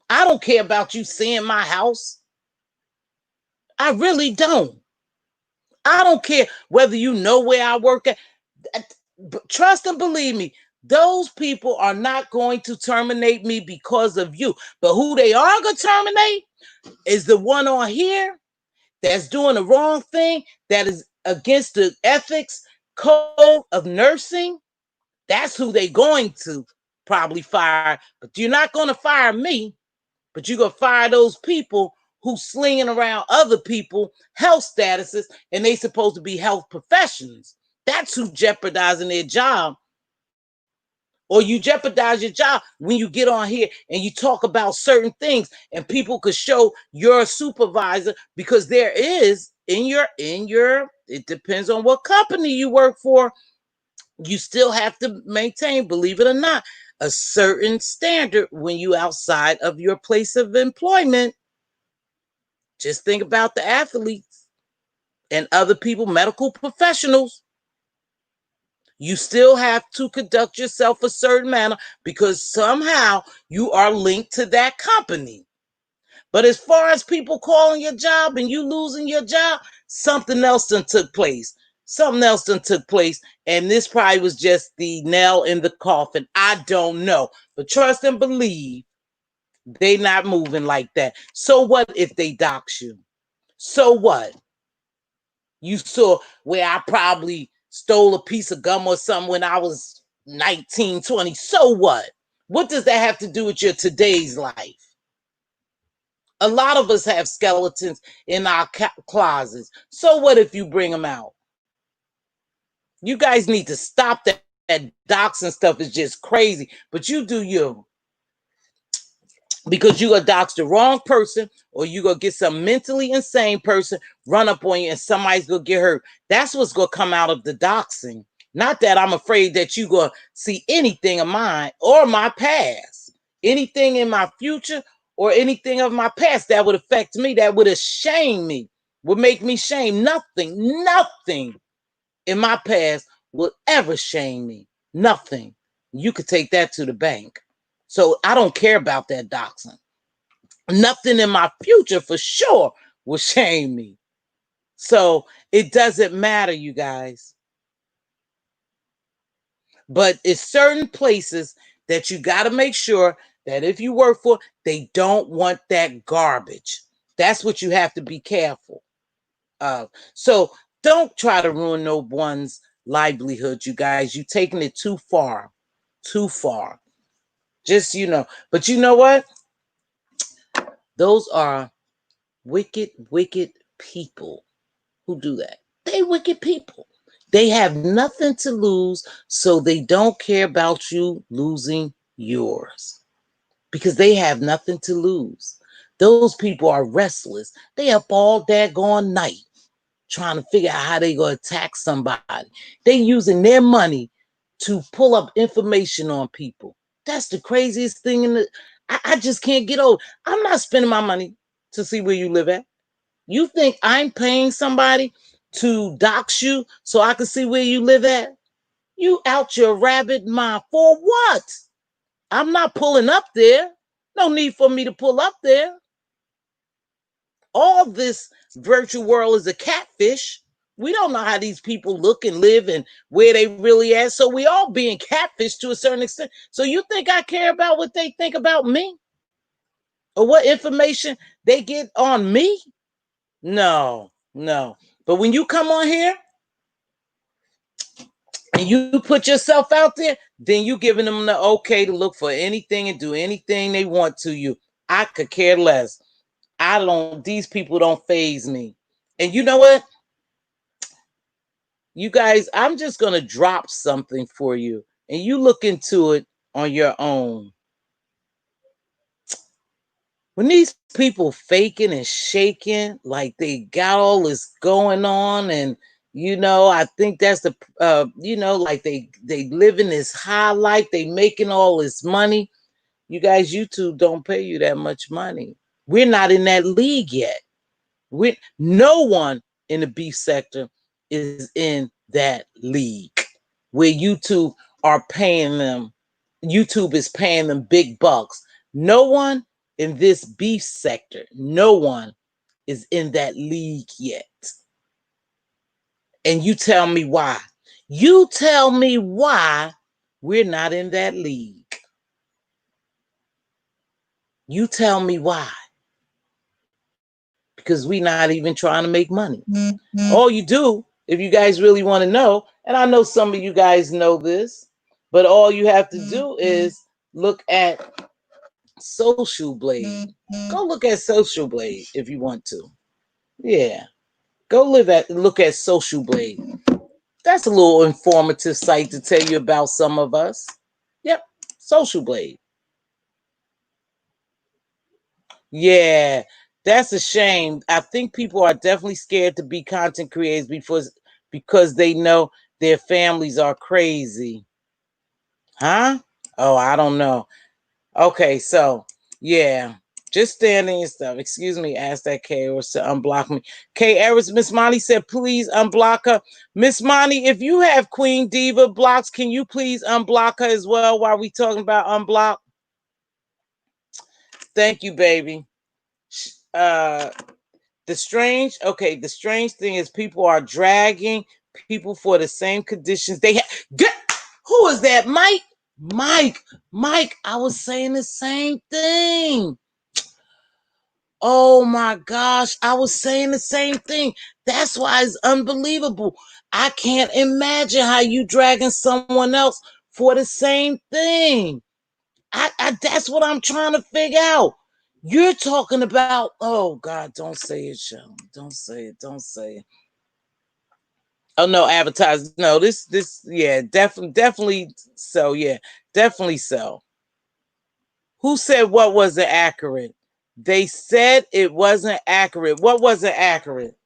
I don't care about you seeing my house. I really don't. I don't care whether you know where I work at. Trust and believe me, those people are not going to terminate me because of you. But who they are going to terminate is the one on here that's doing the wrong thing, that is against the ethics code of nursing. That's who they going to probably fire. But you're not going to fire me, but you're going to fire those people who slinging around other people health statuses, and they supposed to be health professionals. That's who jeopardizing their job. Or you jeopardize your job when you get on here and you talk about certain things, and people could show your supervisor, because there is in your it depends on what company you work for, you still have to maintain, believe it or not, a certain standard when you outside of your place of employment. Just think about the athletes and other people, medical professionals. You still have to conduct yourself a certain manner, because somehow you are linked to that company. But as far as people calling your job and you losing your job, something else done took place. Something else done took place. And this probably was just the nail in the coffin. I don't know. But trust and believe, they not moving like that. So what if they dox you? So what? You saw where I probably stole a piece of gum or something when I was 19, 20. So what? What does that have to do with your today's life? A lot of us have skeletons in our closets. So what if you bring them out? You guys need to stop that. That doxing stuff is just crazy. But you do you. Because you gonna dox the wrong person, or you gonna get some mentally insane person run up on you and somebody's gonna get hurt. That's what's gonna come out of the doxing. Not that I'm afraid that you gonna see anything of mine or my past, anything in my future or anything of my past that would affect me, that would shame me, would make me shame. Nothing in my past will ever shame me. Nothing. You could take that to the bank. So I don't care about that doxing. Nothing in my future for sure will shame me. So it doesn't matter, you guys. But it's certain places that you got to make sure that if you work for, they don't want that garbage. That's what you have to be careful of. So don't try to ruin no one's livelihood, you guys. You're taking it too far. Too far. Just, but you know what? Those are wicked, wicked people who do that. They wicked people. They have nothing to lose, so they don't care about you losing yours because they have nothing to lose. Those people are restless. They up all daggone night trying to figure out how they gonna attack somebody. They using their money to pull up information on people. That's the craziest thing in the. I just can't get over. I'm not spending my money to see where you live at. You think I'm paying somebody to dox you so I can see where you live at? You out your rabbit mind for what? I'm not pulling up there. No need for me to pull up there. All this virtual world is a catfish. We don't know how these people look and live and where they really at. So we all being catfish to a certain extent. So you think I care about what they think about me? Or what information they get on me? No. But when you come on here and you put yourself out there, then you giving them the okay to look for anything and do anything they want to you. I could care less. These people don't faze me. And you know what? You guys, I'm just going to drop something for you and you look into it on your own. When these people faking and shaking like they got all this going on, and I think that's the like they living this high life, they making all this money. You guys, YouTube don't pay you that much money. We're not in that league yet. No one in the beef sector is in that league where YouTube is paying them big bucks. No one in this beef sector, no one is in that league yet. And you tell me why. You tell me why we're not in that league. You tell me why. Because we're not even trying to make money. Mm-hmm. All you do, if you guys really want to know, and I know some of you guys know this, but all you have to do is look at Social Blade. Go look at Social Blade if you want to. Yeah. Go look at Social Blade. That's a little informative site to tell you about some of us. Yep. Social Blade. Yeah. That's a shame. I think people are definitely scared to be content creators because they know their families are crazy. Huh? Oh, I don't know. Okay, so yeah, just standing and stuff. Excuse me, ask that K or to unblock me. K Eris, Miss Monty said, please unblock her. Miss Monty, if you have Queen Diva blocks, can you please unblock her as well while we talking about unblock? Thank you, baby. The strange thing is people are dragging people for the same conditions they have. Who is that? Mike, I was saying the same thing. Oh my gosh, I was saying the same thing. That's why it's unbelievable. I can't imagine how you dragging someone else for the same thing. That's what I'm trying to figure out. You're talking about, oh God, don't say it, Sean. Don't say it. Oh no, advertise. No, yeah, definitely so. Yeah, definitely so. Who said what wasn't accurate? They said it wasn't accurate. What wasn't accurate?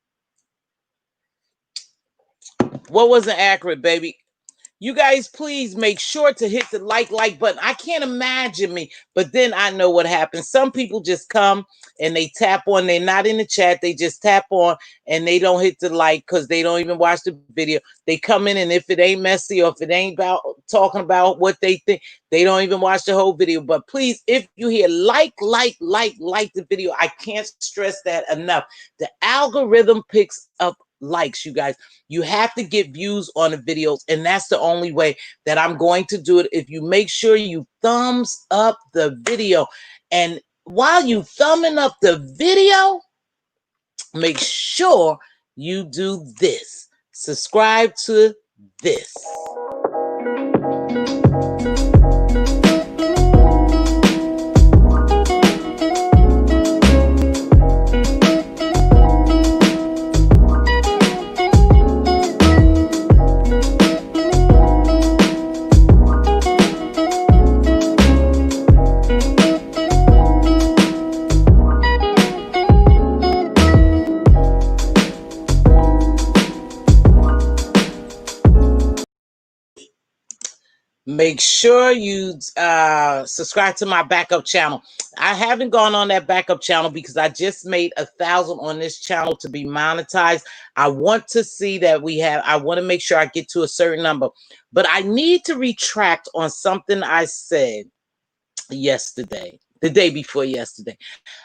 What wasn't accurate, baby? You guys, please make sure to hit the like button. I can't imagine me, but then I know what happens. Some people just come and they tap on. They're not in the chat. They just tap on and they don't hit the like because they don't even watch the video. They come in and if it ain't messy or if it ain't about talking about what they think, they don't even watch the whole video. But please, if you hear like the video, I can't stress that enough. The algorithm picks up likes, you guys. You have to get views on the videos, and that's the only way that I'm going to do it. If you make sure you thumbs up the video, and while you thumbing up the video, make sure you do this. Subscribe to this. Make sure you subscribe to my backup channel. I haven't gone on that backup channel because I just made 1,000 on this channel to be monetized. I want to see that I want to make sure I get to a certain number. But I need to retract on something I said yesterday, the day before yesterday.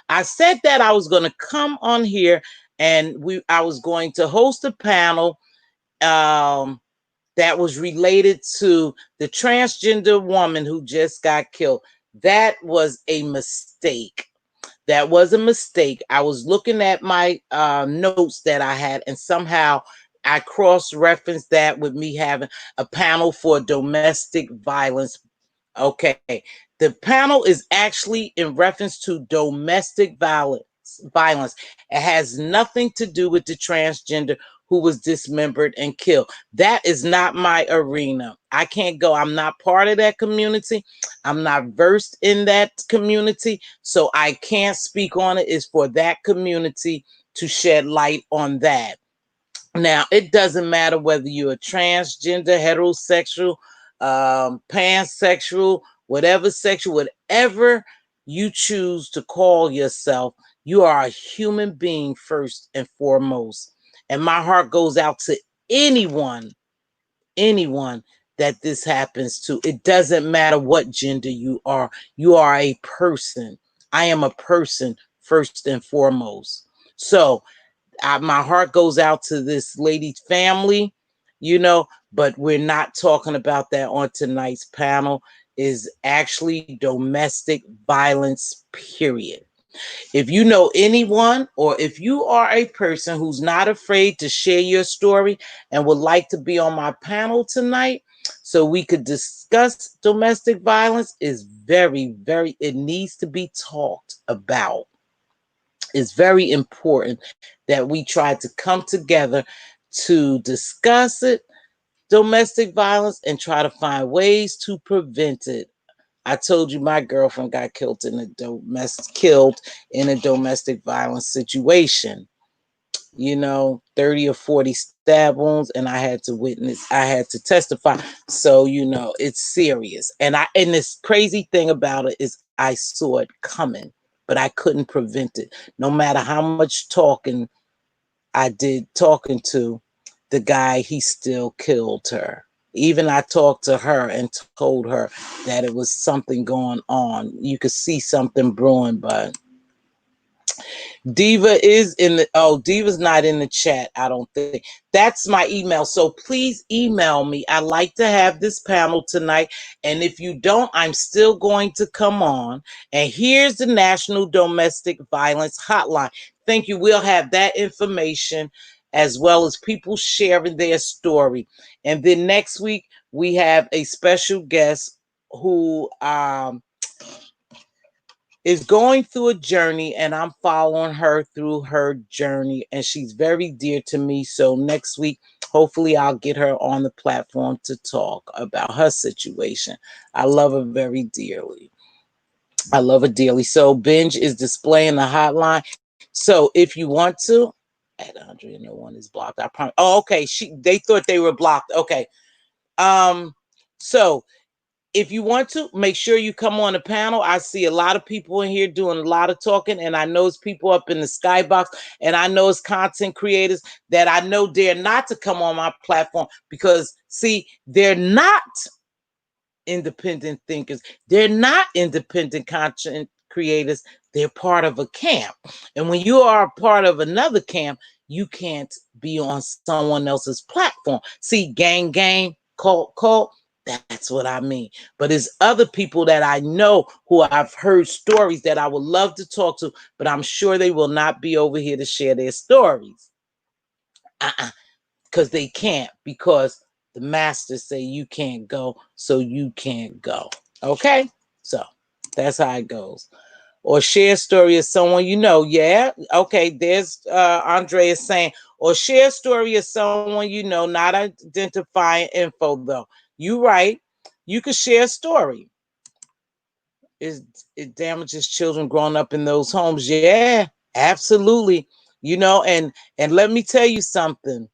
I said that I was going to come on here and I was going to host a panel that was related to the transgender woman who just got killed. That was a mistake. That was a mistake. I was looking at my notes that I had, and somehow I cross-referenced that with me having a panel for domestic violence. Okay, the panel is actually in reference to domestic violence. It has nothing to do with the transgender who was dismembered and killed. That is not my arena. I can't go. I'm not part of that community. I'm not versed in that community, so I can't speak on it. It's for that community to shed light on that. Now, it doesn't matter whether you're a transgender, heterosexual, pansexual, whatever sexual, whatever you choose to call yourself, you are a human being first and foremost. And my heart goes out to anyone that this happens to. It doesn't matter what gender you are. You are a person. I am a person first and foremost. So my heart goes out to this lady's family, but we're not talking about that on tonight's panel. Is actually domestic violence, period. If you know anyone, or if you are a person who's not afraid to share your story and would like to be on my panel tonight so we could discuss domestic violence, is very, very, it needs to be talked about. It's very important that we try to come together to discuss it, domestic violence, and try to find ways to prevent it. I told you my girlfriend got killed in a domestic violence situation. 30 or 40 stab wounds, and I had to testify. So, it's serious. And this crazy thing about it is I saw it coming, but I couldn't prevent it. No matter how much talking I did to the guy, he still killed her. Even I talked to her and told her that it was something going on. You could see something brewing, but Diva is Diva's not in the chat, I don't think. That's my email. So please email me. I like to have this panel tonight. And if you don't, I'm still going to come on. And here's the National Domestic Violence Hotline. Thank you. We'll have that information as well as people sharing their story. And then next week, we have a special guest who is going through a journey, and I'm following her through her journey, and she's very dear to me. So next week, hopefully I'll get her on the platform to talk about her situation. I love her very dearly. I love her dearly. So Binge is displaying the hotline. So if you want to, at 101 is blocked. I promise. Oh, okay. They thought they were blocked. Okay. So if you want to, make sure you come on the panel. I see a lot of people in here doing a lot of talking, and I know it's people up in the skybox, and I know it's content creators that I know dare not to come on my platform because, see, they're not independent thinkers. They're not independent content creators. They're part of a camp. And when you are a part of another camp, you can't be on someone else's platform. See, gang, cult, that's what I mean. But there's other people that I know who I've heard stories that I would love to talk to, but I'm sure they will not be over here to share their stories. Because they can't, because the masters say you can't go, so you can't go. Okay? So that's how it goes. Or share a story of someone you know. Yeah. Okay. There's Andrea saying, or share a story of someone you know, not identifying info though. You right. You could share a story. It damages children growing up in those homes. Yeah, absolutely. You know, and let me tell you something.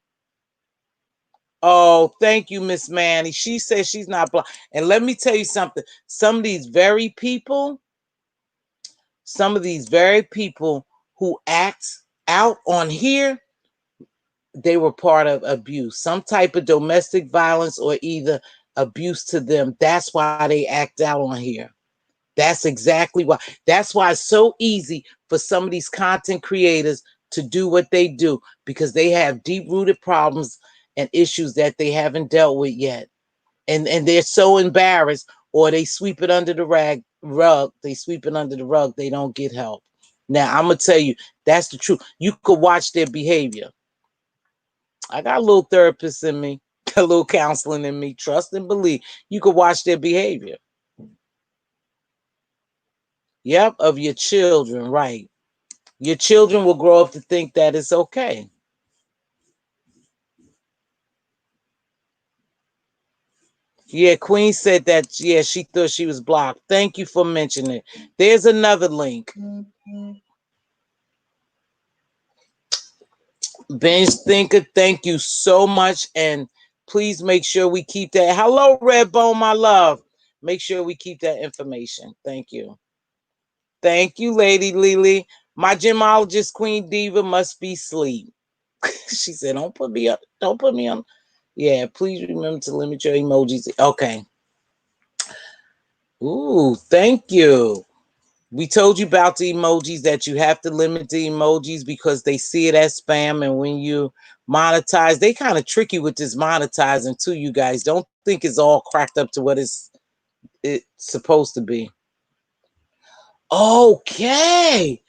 Oh, thank you, Miss Manny. She says she's not blind. And let me tell you something. Some of these very people who act out on here, they were part of abuse, some type of domestic violence or either abuse to them. That's why they act out on here. That's exactly why. That's why it's so easy for some of these content creators to do what they do, because they have deep-rooted problems and issues that they haven't dealt with yet. And they're so embarrassed, or they sweep it under the rug. They sweep it under the rug. They don't get help. Now, I'm going to tell you, that's the truth. You could watch their behavior. I got a little therapist in me, a little counseling in me. Trust and believe. You could watch their behavior. Yep, of your children, right. Your children will grow up to think that it's okay. Yeah, Queen said that, yeah, she thought she was blocked. Thank you for mentioning it. There's another link. Bench Thinker, thank you so much. And please make sure we keep that. Hello, Redbone, my love. Make sure we keep that information. Thank you. Thank you, Lady Lily. My gemologist, Queen Diva, must be asleep. She said, don't put me up. Don't put me on. Yeah, please remember to limit your emojis. Okay. Ooh, thank you. We told you about the emojis, that you have to limit the emojis because they see it as spam. And when you monetize, they kind of tricky with this monetizing too, you guys. Don't think it's all cracked up to what it's supposed to be. Okay.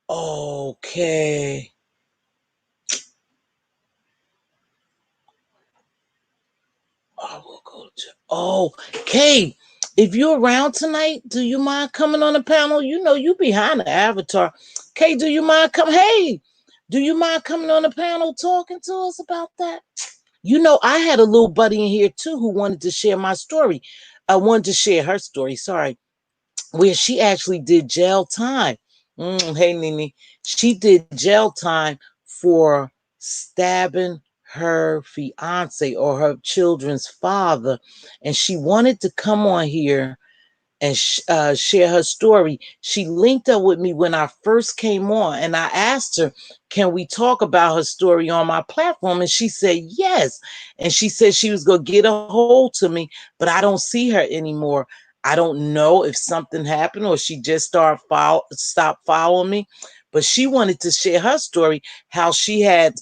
Okay. I will go to. Oh, Kay, if you're around tonight, do you mind coming on the panel? You know, you behind the avatar. Kay, do you mind come? Hey, do you mind coming on the panel talking to us about that? You know, I had a little buddy in here too who wanted to share my story. I wanted to share her story. Sorry, where she actually did jail time. Hey, Nene, she did jail time for stabbing her fiance or her children's father, and she wanted to come on here and share her story. She linked up with me when I first came on, and I asked her, can we talk about her story on my platform? And she said yes. And she said she was going to get a hold to me, but I don't see her anymore. I don't know if something happened or she just stopped following me. But she wanted to share her story, how she had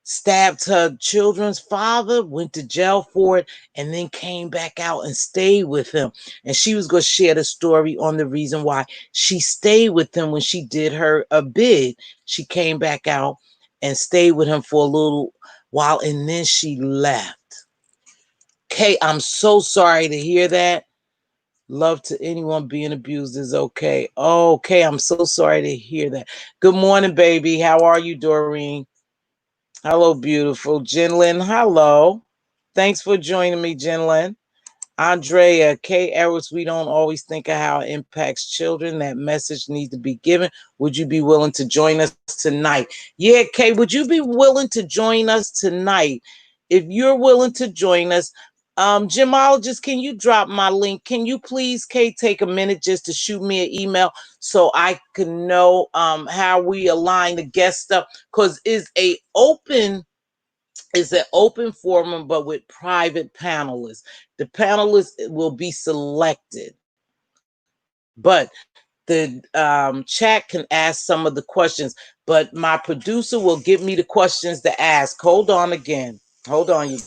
stabbed her children's father, went to jail for it, and then came back out and stayed with him. And she was going to share the story on the reason why she stayed with him when she did her a bid. She came back out and stayed with him for a little while, and then she left. Kay, I'm so sorry to hear that. Love to anyone being abused is okay. Okay, I'm so sorry to hear that. Good morning, baby. How are you, Doreen? Hello, beautiful. Jinlin, hello. Thanks for joining me, Jinlin. Andrea, K. Edwards, we don't always think of how it impacts children. That message needs to be given. Would you be willing to join us tonight? Yeah, Kay, would you be willing to join us tonight? if you're willing to join us, gemologist, can you drop my link? Can you please, Kate, take a minute just to shoot me an email so I can know how we align the guest stuff? Because it's an open forum, but with private panelists. The panelists will be selected, but the chat can ask some of the questions, but my producer will give me the questions to ask. Hold on again. Hold on, you.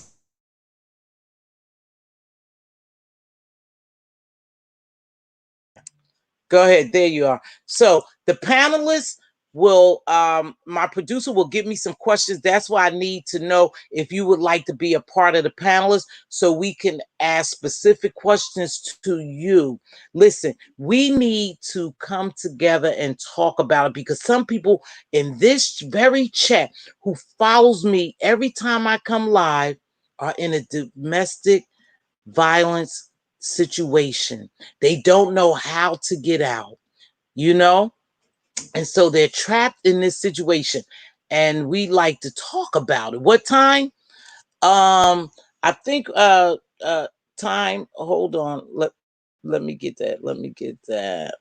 Go ahead. There you are. So the panelists will, my producer will give me some questions. That's why I need to know if you would like to be a part of the panelists so we can ask specific questions to you. Listen, we need to come together and talk about it because some people in this very chat who follows me every time I come live are in a domestic violence situation. They don't know how to get out, you know? And so they're trapped in this situation. And we like to talk about it. What time? I think time, hold on. Let me get that. Let me get that.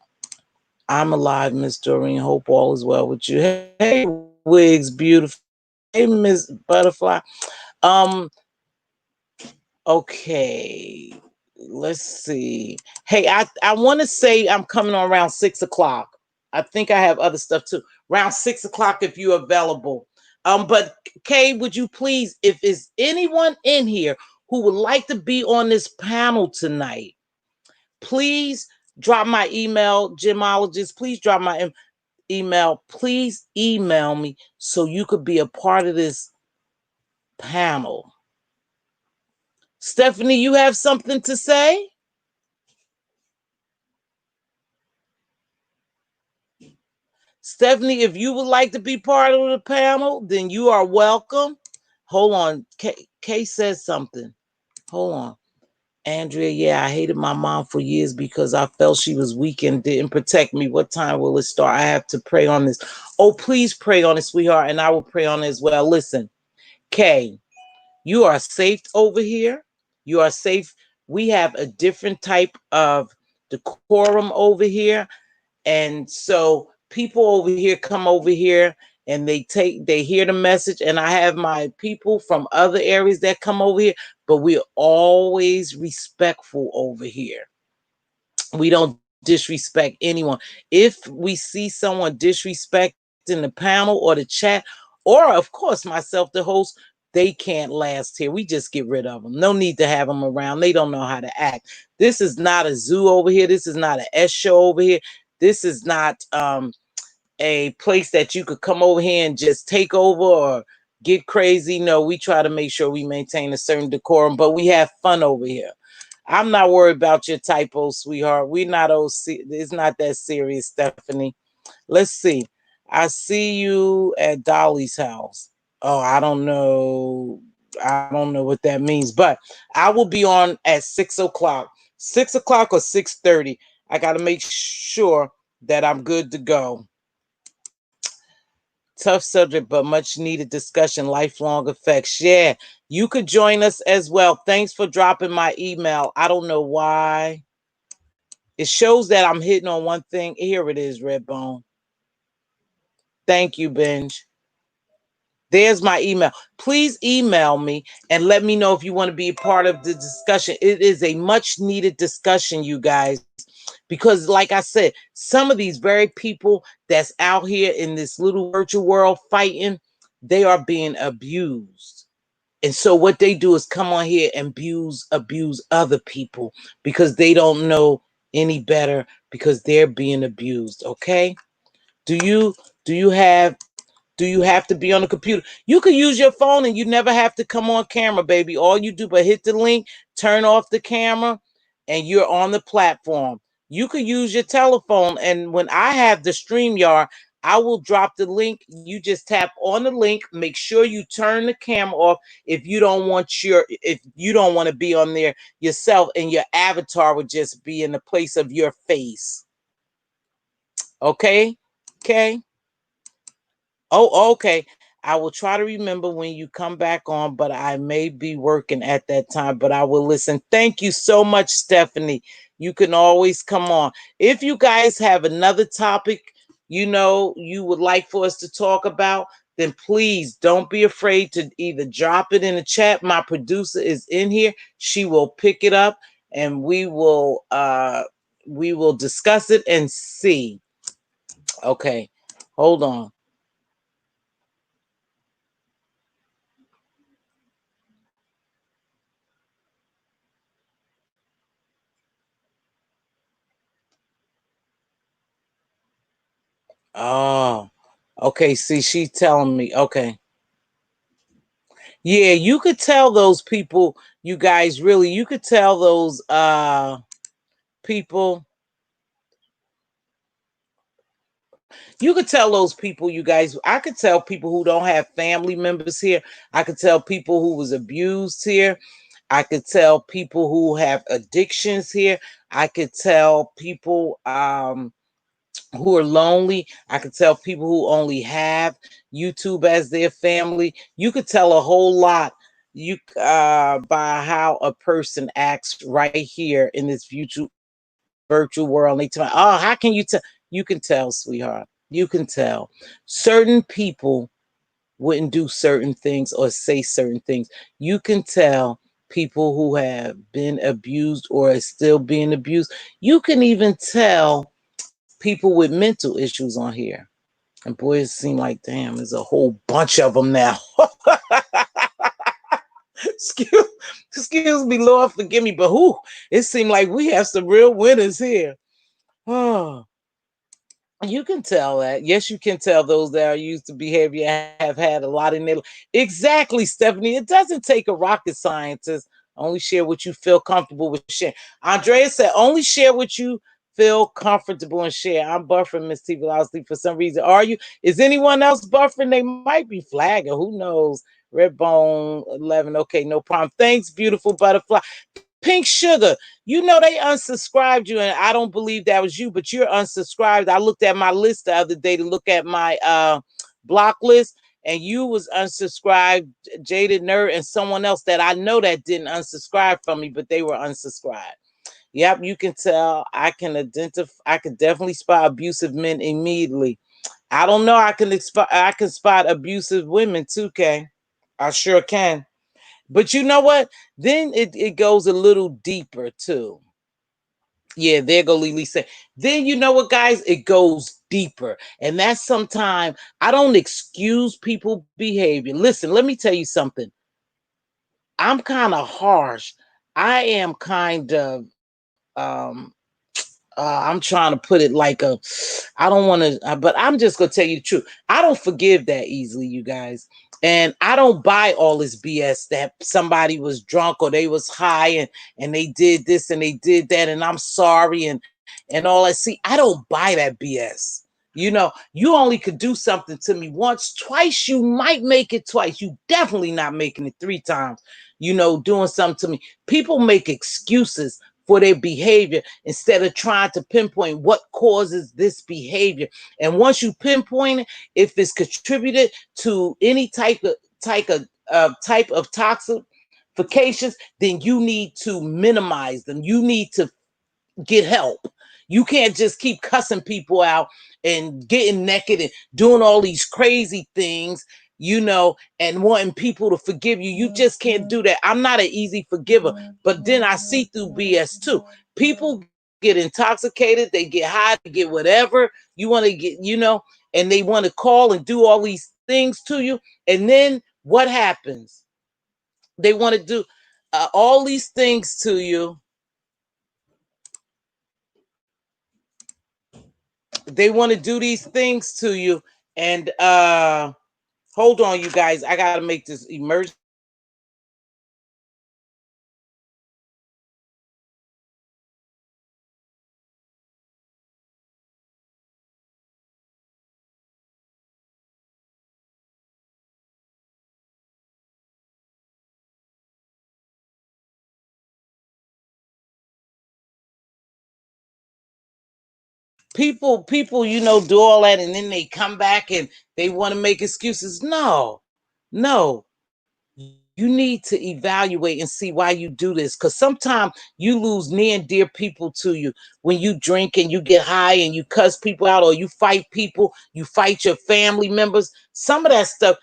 I'm alive, Miss Doreen. Hope all is well with you. Hey, Wigs, beautiful. Hey, Miss Butterfly. Um, Okay, let's see. Hey, I want to say I'm coming on around 6 o'clock. I think I have other stuff too. Around 6 o'clock if you're available. But Kay, would you please, if there's anyone in here who would like to be on this panel tonight, please drop my email, gemologist. Please drop my email. Please email me so you could be a part of this panel. Stephanie, you have something to say? Stephanie, if you would like to be part of the panel, then you are welcome. Hold on. Kay says something. Hold on. Andrea, yeah, I hated my mom for years because I felt she was weak and didn't protect me. What time will it start? I have to pray on this. Oh, please pray on it, sweetheart, and I will pray on it as well. Listen, Kay, you are safe over here. You are safe. We have a different type of decorum over here. And so people over here come over here and they hear the message. And I have my people from other areas that come over here, but we're always respectful over here. We don't disrespect anyone. If we see someone disrespecting the panel or the chat, or of course myself, the host, they can't last here. We just get rid of them. No need to have them around. They don't know how to act. This is not a zoo over here. This is not an S show over here. This is not a place that you could come over here and just take over or get crazy. No, we try to make sure we maintain a certain decorum, but we have fun over here. I'm not worried about your typos, sweetheart. We're not it's not that serious, Stephanie. Let's see. I see you at Dolly's house. Oh, I don't know. I don't know what that means, but I will be on at 6 o'clock. 6 o'clock or 6:30. I got to make sure that I'm good to go. Tough subject, but much needed discussion. Lifelong effects. Yeah, you could join us as well. Thanks for dropping my email. I don't know why. It shows that I'm hitting on one thing. Here it is, Redbone. Thank you, Benj. There's my email. Please email me and let me know if you want to be a part of the discussion. It is a much needed discussion, you guys, because like I said, some of these very people that's out here in this little virtual world fighting, they are being abused. And so what they do is come on here and abuse other people because they don't know any better because they're being abused. Okay. Do you have to be on the computer? You could use your phone and you never have to come on camera, baby. All you do but hit the link, turn off the camera, and you're on the platform. You could use your telephone, and when I have the StreamYard, I will drop the link. You just tap on the link. Make sure you turn the camera off if you don't want to be on there yourself, and your avatar would just be in the place of your face. Okay? Okay. Oh, okay. I will try to remember when you come back on, but I may be working at that time, but I will listen. Thank you so much, Stephanie. You can always come on. If you guys have another topic, you would like for us to talk about, then please don't be afraid to either drop it in the chat. My producer is in here. She will pick it up and we will discuss it and see. Okay. Hold on. Oh, okay. See, she's telling me. Okay. Yeah, you could tell those people, you guys, really, you could tell those people, you could tell those people, you guys, I could tell people who don't have family members here. I could tell people who was abused here. I could tell people who have addictions here. I could tell people who are lonely. I could tell people who only have YouTube as their family. You could tell a whole lot by how a person acts right here in this virtual world. They tell me, oh, how can you tell? You can tell, sweetheart. You can tell. Certain people wouldn't do certain things or say certain things. You can tell people who have been abused or are still being abused. You can even tell people with mental issues on here. And boy, it seems like, damn, there's a whole bunch of them now. excuse, excuse me, Lord, forgive me, but who? It seemed like we have some real winners here. Oh, you can tell that. Yes, you can tell those that are used to behavior have had a lot in their life. Exactly, Stephanie. It doesn't take a rocket scientist. Only share what you feel comfortable with sharing. Andrea said, only share what you feel comfortable and share. I'm buffering Mz.Teavalocity for some reason. Are you? Is anyone else buffering? They might be flagging. Who knows? Redbone 11. Okay, no problem. Thanks, beautiful butterfly. Pink Sugar, they unsubscribed you, and I don't believe that was you, but you're unsubscribed. I looked at my list the other day to look at my block list, and you was unsubscribed, Jaded Nerd, and someone else that I know that didn't unsubscribe from me, but they were unsubscribed. Yep, you can tell. I can identify. I can definitely spot abusive men immediately. I don't know. I can spot abusive women too. K. I sure can. But you know what? Then it goes a little deeper too. Yeah, there go Lily say. Then you know what, guys? It goes deeper. And that's sometimes I don't excuse people behavior. Listen, let me tell you something. I'm kind of harsh. I am kind of um I'm trying to put it like I don't want to, but I'm just going to tell you the truth. I don't forgive that easily, you guys. And I don't buy all this BS that somebody was drunk or they was high and they did this and they did that. And I'm sorry. And all that. See, I don't buy that BS. You only could do something to me once, twice. You might make it twice. You definitely not making it three times, doing something to me. People make excuses for their behavior instead of trying to pinpoint what causes this behavior. And once you pinpoint it, if it's contributed to any type of toxifications, then you need to minimize them. You need to get help. You can't just keep cussing people out and getting naked and doing all these crazy things, and wanting people to forgive you. You just can't do that. I'm not an easy forgiver, but then I see through BS too. People get intoxicated, they get high, they get whatever you want to get, and they want to call and do all these things to you. And then what happens? They want to do all these things to you. They want to do these things to you. And hold on, you guys. I gotta make this emergency. People, do all that and then they come back and they want to make excuses. No, no. You need to evaluate and see why you do this. Because sometimes you lose near and dear people to you when you drink and you get high and you cuss people out or you fight people, you fight your family members. Some of that stuff,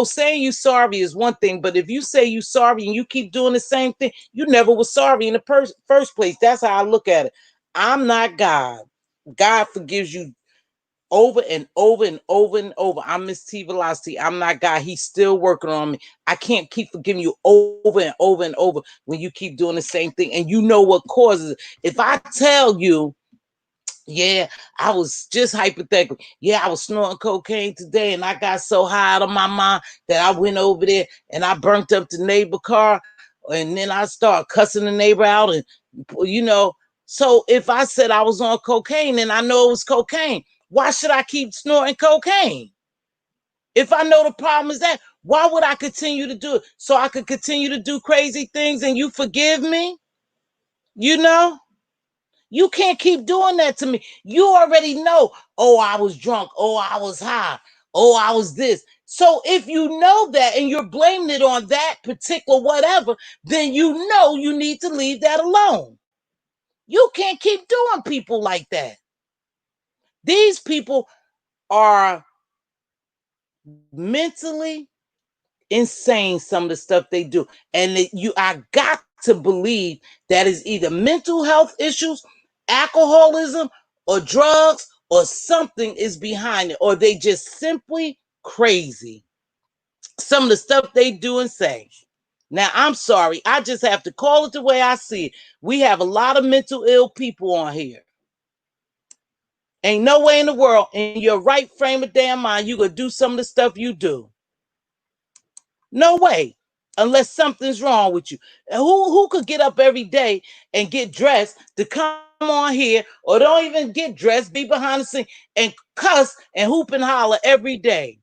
saying you sorry is one thing, but if you say you sorry and you keep doing the same thing, you never was sorry in the first place. That's how I look at it. I'm not God. God forgives you over and over and over and over. I'm Mz.Teavalocity. I'm not God. He's still working on me. I can't keep forgiving you over and over and over when you keep doing the same thing and you know what causes it. If I tell you, yeah, I was just hypothetically, yeah, I was snorting cocaine today and I got so high out of my mind that I went over there and I burnt up the neighbor car and then I start cussing the neighbor out and so if I said I was on cocaine and I know it was cocaine, why should I keep snorting cocaine? If I know the problem is that, why would I continue to do it? So I could continue to do crazy things and you forgive me? You can't keep doing that to me. You already know, oh, I was drunk. Oh, I was high. Oh, I was this. So if you know that and you're blaming it on that particular whatever, then you know you need to leave that alone. You can't keep doing people like that. These people are mentally insane, some of the stuff they do. And I got to believe that is either mental health issues, alcoholism, or drugs, or something is behind it, or they just simply crazy. Some of the stuff they do and say. Now, I'm sorry. I just have to call it the way I see it. We have a lot of mental ill people on here. Ain't no way in the world, in your right frame of damn mind, you gonna do some of the stuff you do. No way. Unless something's wrong with you. Who could get up every day and get dressed to come on here, or don't even get dressed, be behind the scene and cuss and hoop and holler every day?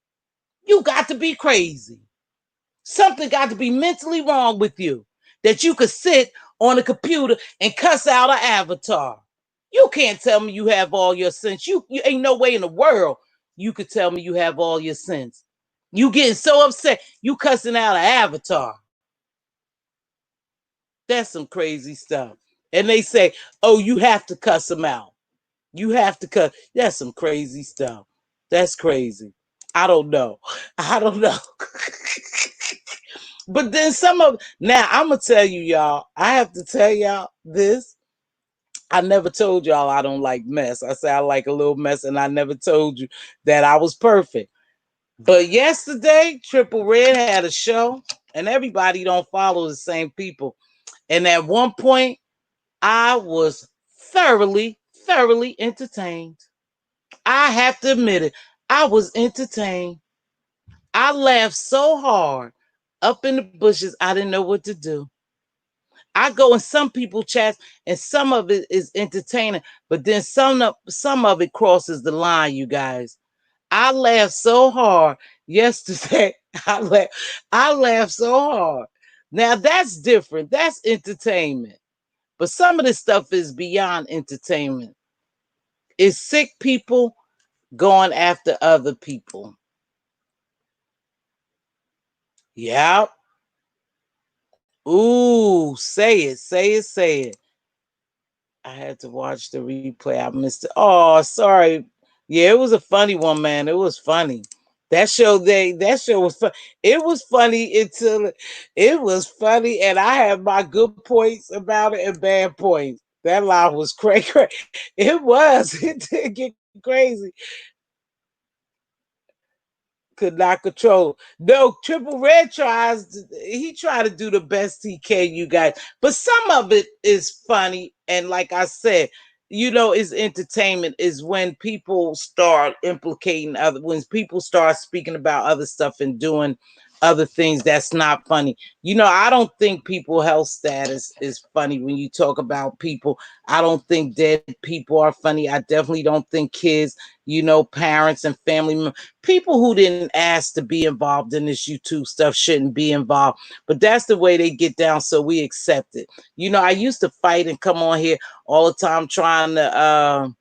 You got to be crazy. Something got to be mentally wrong with you that you could sit on a computer and cuss out an avatar. You can't tell me you have all your sense. You ain't no way in the world you could tell me you have all your sense. You getting so upset, you cussing out an avatar. That's some crazy stuff. And they say, oh, you have to cuss them out. You have to cuss. That's some crazy stuff. That's crazy. I don't know. I don't know. But then now I'm going to tell you, y'all, I have to tell y'all this. I never told y'all I don't like mess. I say I like a little mess, and I never told you that I was perfect. But yesterday, Triple Red had a show, and everybody don't follow the same people. And at one point, I was thoroughly, thoroughly entertained. I have to admit it. I was entertained. I laughed so hard up in the bushes, I didn't know what to do. I go in some people chats, and some of it is entertaining, but then some of it crosses the line, you guys. I laughed so hard yesterday. I laughed so hard. Now that's different. That's entertainment. But some of this stuff is beyond entertainment. It's sick people going after other people. Yep. Ooh, say it, say it, say it. I had to watch the replay. I missed it. Oh, sorry. Yeah, it was a funny one, man. It was funny. That show was fun. It was funny until it was funny, and I had my good points about it and bad points. That live was crazy. It was. It did get crazy. Could not control. No, Triple Red he tried to do the best he can, you guys. But some of it is funny. And like I said, is entertainment is when people start implicating when people start speaking about other stuff and doing other things that's not funny. I don't think people health status is funny when you talk about people. I don't think dead people are funny. I definitely don't think kids, parents and family members, people who didn't ask to be involved in this YouTube stuff shouldn't be involved. But that's the way they get down, so we accept it. I used to fight and come on here all the time trying to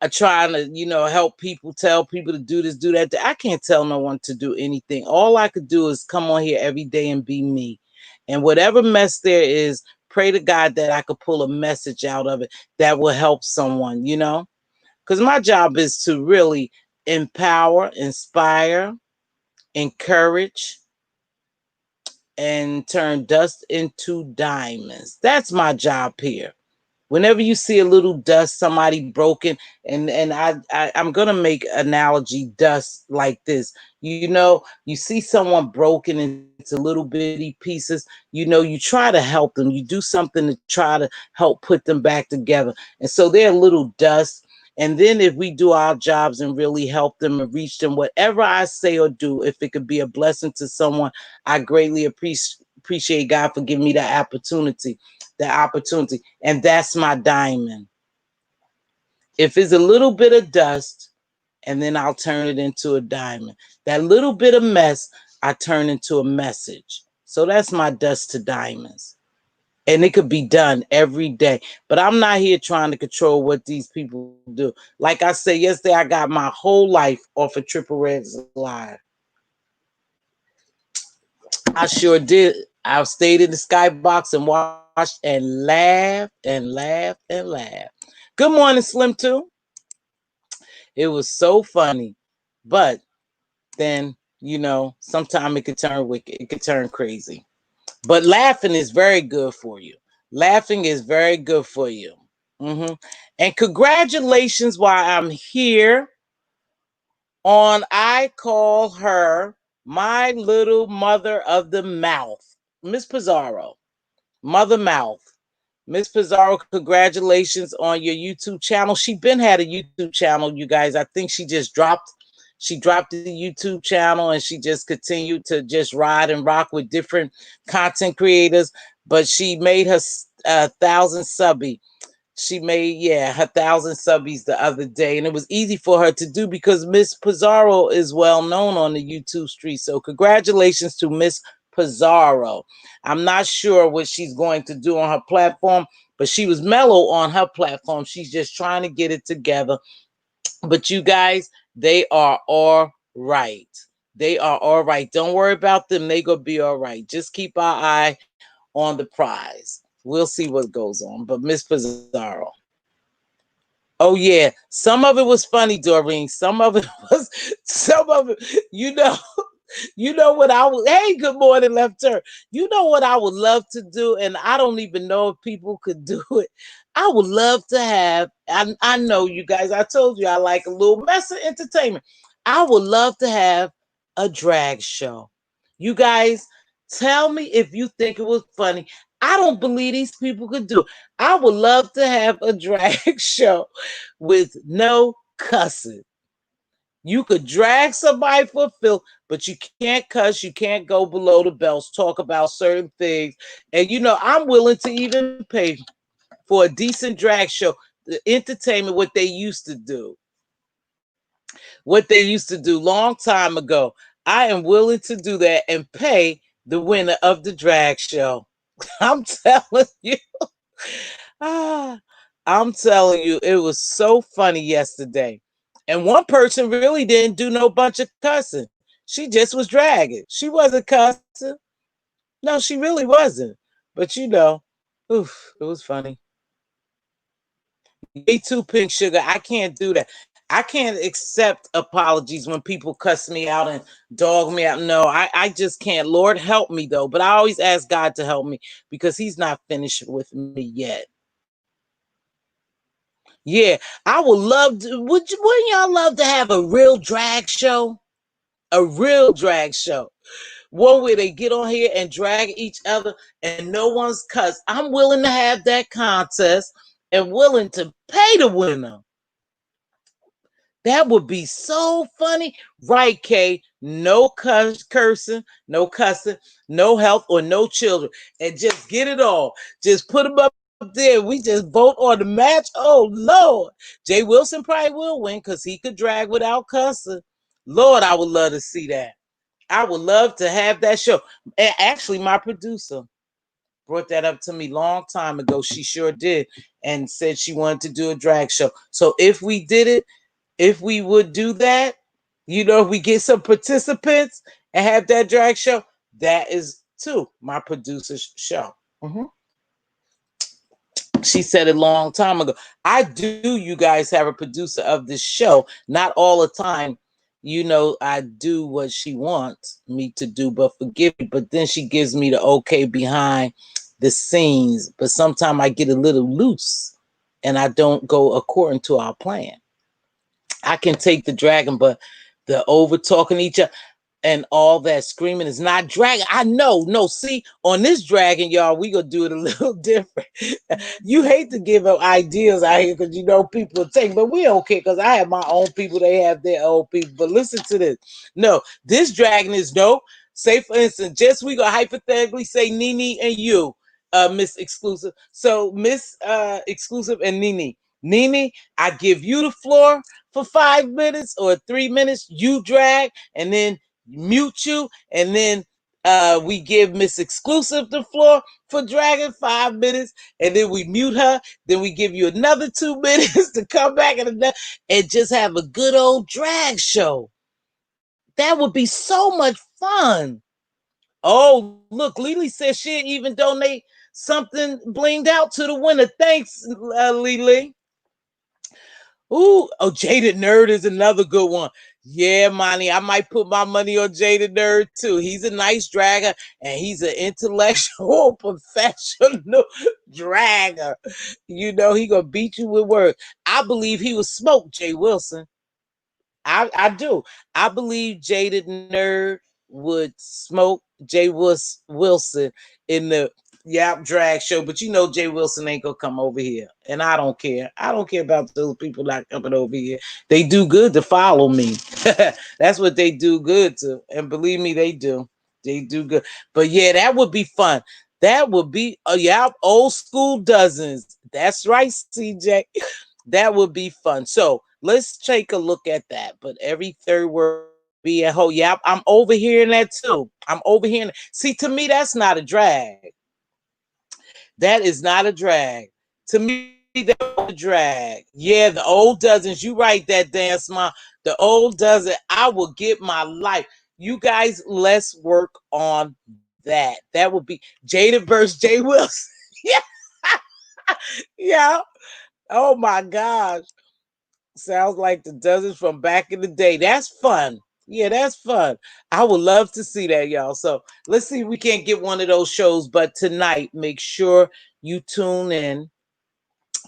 I trying to, help people, tell people to do this, do that. I can't tell no one to do anything. All I could do is come on here every day and be me. And whatever mess there is, pray to God that I could pull a message out of it that will help someone, Because my job is to really empower, inspire, encourage, and turn dust into diamonds. That's my job here. Whenever you see a little dust, somebody broken, and I'm gonna make analogy dust like this. You see someone broken into little bitty pieces. You try to help them. You do something to try to help put them back together. And so they're little dust. And then if we do our jobs and really help them and reach them, whatever I say or do, if it could be a blessing to someone, I greatly appreciate God for giving me that opportunity. And that's my diamond. If it's a little bit of dust, and then I'll turn it into a diamond. That little bit of mess, I turn into a message. So that's my dust to diamonds. And it could be done every day. But I'm not here trying to control what these people do. Like I said yesterday, I got my whole life off of Triple Red's Live. I sure did. I stayed in the skybox and watched and laughed and laughed and laughed. Good morning, Slim 2. It was so funny. But then, sometimes it could turn wicked. It could turn crazy. But laughing is very good for you. Laughing is very good for you. And congratulations while I'm here on I call her my little mother of the mouth, Miss Pizarro, Mother Mouth. Miss Pizarro, congratulations on your YouTube channel. She been had a YouTube channel, you guys. I think she dropped the YouTube channel and she just continued to just ride and rock with different content creators. But she made her 1,000 subby. She made, her 1,000 subbies the other day. And it was easy for her to do because Miss Pizarro is well known on the YouTube street. So congratulations to Miss Pizarro. I'm not sure what she's going to do on her platform, but she was mellow on her platform. She's just trying to get it together. But you guys, they are all right. They are all right. Don't worry about them. They gonna be all right. Just keep our eye on the prize. We'll see what goes on. But Miss Pizarro. Oh yeah. Some of it was funny, Doreen. Some of it, you know what I would, hey, good morning, Left Turn. You know what I would love to do, and I don't even know if people could do it. I would love to have, I know you guys, I told you I like a little mess of entertainment. I would love to have a drag show. You guys, tell me if you think it was funny. I don't believe these people could do it. I would love to have a drag show with no cussing. You could drag somebody for filth, but you can't cuss. You can't go below the belts, talk about certain things. And, I'm willing to even pay for a decent drag show, the entertainment, what they used to do. What they used to do long time ago. I am willing to do that and pay the winner of the drag show. I'm telling you. I'm telling you, it was so funny yesterday. And one person really didn't do no bunch of cussing. She just was dragging. She wasn't cussing. No, she really wasn't. But it was funny. Me too, Pink Sugar. I can't do that. I can't accept apologies when people cuss me out and dog me out. No, I just can't. Lord, help me, though. But I always ask God to help me because he's not finished with me yet. Yeah, I would love to. Wouldn't y'all love to have a real drag show? A real drag show. One where they get on here and drag each other and no one's cussed. I'm willing to have that contest and willing to pay the winner. That would be so funny. Right, Kay? No cursing, no cussing, no health or no children. And just get it all. Just put them up there. We just vote on the match. Oh, Lord. Jay Wilson probably will win because he could drag without cussing. Lord, I would love to see that. I would love to have that show. And actually, my producer, brought that up to me long time ago. She sure did, and said she wanted to do a drag show. So if we did it, if we would do that, if we get some participants and have that drag show, that is too my producer's show. She said it a long time ago. I do, you guys, have a producer of this show. Not all the time, I do what she wants me to do, but forgive me. But then she gives me the okay behind the scenes. But sometimes I get a little loose and I don't go according to our plan. I can take the dragon, but the over talking each other and all that screaming is not dragon. I know. No, see, on this dragon, y'all, we gonna do it a little different. You hate to give up ideas out here because people take, but we don't care because I have my own people, they have their own people. But listen to this. No, this dragon is no. Say for instance, just we gonna hypothetically say Nene and you, Miss Exclusive. So Miss Exclusive and Nene. Nene, I give you the floor for 5 minutes or 3 minutes. You drag, and then mute you, and then we give Miss Exclusive the floor for dragging 5 minutes, and then we mute her. Then we give you another 2 minutes to come back and just have a good old drag show. That would be so much fun. Oh, look, Lily says she'll even donate something blinged out to the winner. Thanks, Lily. Ooh, oh, Jaded Nerd is another good one. Yeah, Monty, I might put my money on Jaded Nerd too. He's a nice dragger and he's an intellectual, professional dragger. He gonna beat you with words. I believe he would smoke Jay Wilson. I do. I believe Jaded Nerd would smoke Jay Wilson in the drag show, but Jay Wilson ain't gonna come over here, and I don't care. I don't care about those people not coming over here. They do good to follow me. That's what they do good to, and believe me, they do. They do good. But yeah, that would be fun. That would be old school dozens. That's right, CJ. That would be fun. So let's take a look at that. But every third word be a whole. Yeah, I'm overhearing that too. I'm overhearing. See, to me, that's not a drag. That is not a drag. To me, that's a drag. Yeah, the old dozens. You write that dance, mom. The old dozen. I will get my life. You guys, let's work on that. That would be Jada versus Jay Wilson. Yeah. Yeah. Oh my gosh. Sounds like the dozens from back in the day. That's fun. Yeah, that's fun. I would love to see that, y'all. So let's see if we can't get one of those shows. But tonight, make sure you tune in.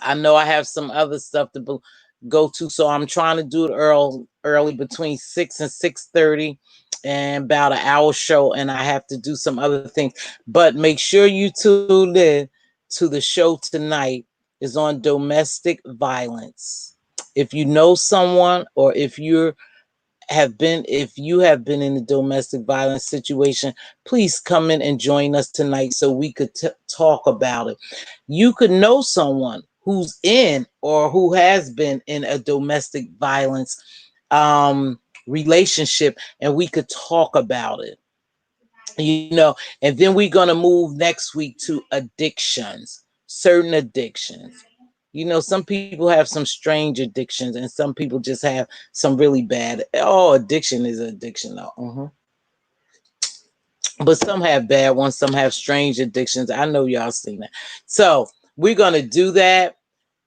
I know I have some other stuff to go to, so I'm trying to do it early between 6 and 6:30, and about an hour show. And I have to do some other things. But make sure you tune in to the show tonight. Is on domestic violence. If you know someone, or if you have been in a domestic violence situation, please come in and join us tonight so we could talk about it. You could know someone who's in or who has been in a domestic violence relationship, and we could talk about it. And then we're going to move next week to addictions, certain addictions. Some people have some strange addictions, and some people just have some really bad. Oh, addiction is an addiction, though. But some have bad ones. Some have strange addictions. I know y'all seen that. So we're going to do that.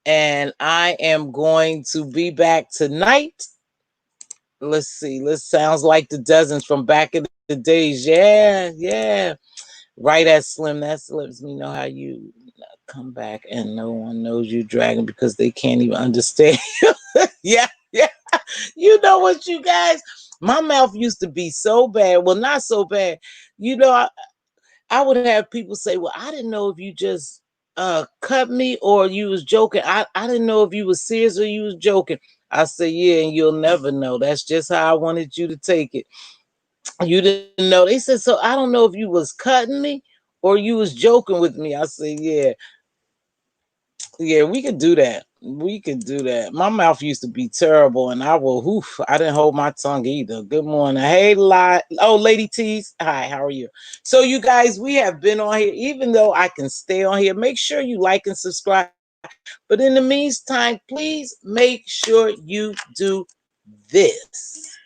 And I am going to be back tonight. Let's see. Sounds like the dozens from back in the days. Yeah. Right at Slim. That lets me know how you come back and no one knows you dragging because they can't even understand. Yeah. You know what, you guys? My mouth used to be so bad. Well, not so bad. I would have people say, well, I didn't know if you just cut me or you was joking. I didn't know if you was serious or you was joking. I say, yeah, and you'll never know. That's just how I wanted you to take it. You didn't know. They said, so I don't know if you was cutting me or you was joking with me. I said, yeah, we could do that. We could do that. My mouth used to be terrible, and I will. Oof, I didn't hold my tongue either. Good morning. Hey, oh, Lady T's. Hi, how are you? So, you guys, we have been on here. Even though I can stay on here, make sure you like and subscribe. But in the meantime, please make sure you do this.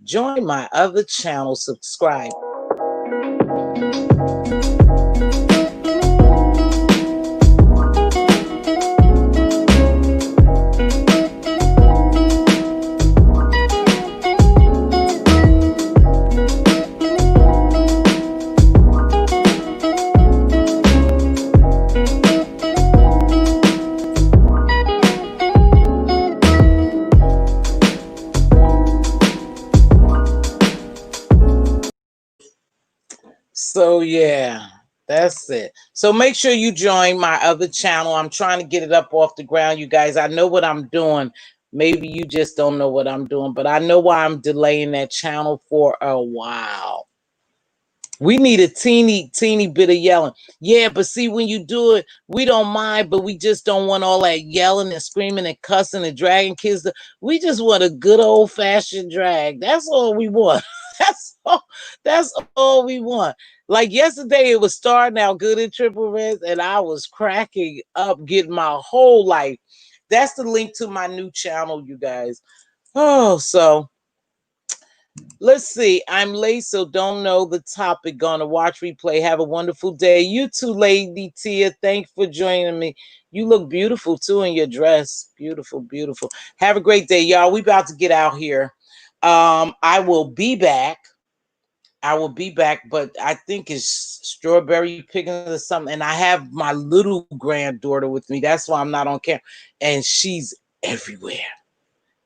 Join my other channel. Subscribe. So yeah, that's it. So make sure you join my other channel. I'm trying to get it up off the ground, you guys. I know what I'm doing. Maybe you just don't know what I'm doing, but I know why I'm delaying that channel for a while. We need a teeny bit of yelling. Yeah, but see, when you do it, we don't mind, but we just don't want all that yelling and screaming and cussing and dragging kids. We just want a good old-fashioned drag. That's all we want. That's all we want. Like yesterday, it was starting out good in Triple Reds, and I was cracking up, getting my whole life. That's the link to my new channel, you guys. Oh, so let's see. I'm late, so don't know the topic. Gonna watch replay. Have a wonderful day. You too, Lady Tia. Thanks for joining me. You look beautiful too in your dress. Beautiful, beautiful. Have a great day, y'all. We about to get out here. I will be back. I will be back, but I think it's strawberry picking or something. And I have my little granddaughter with me. That's why I'm not on camera. And she's everywhere.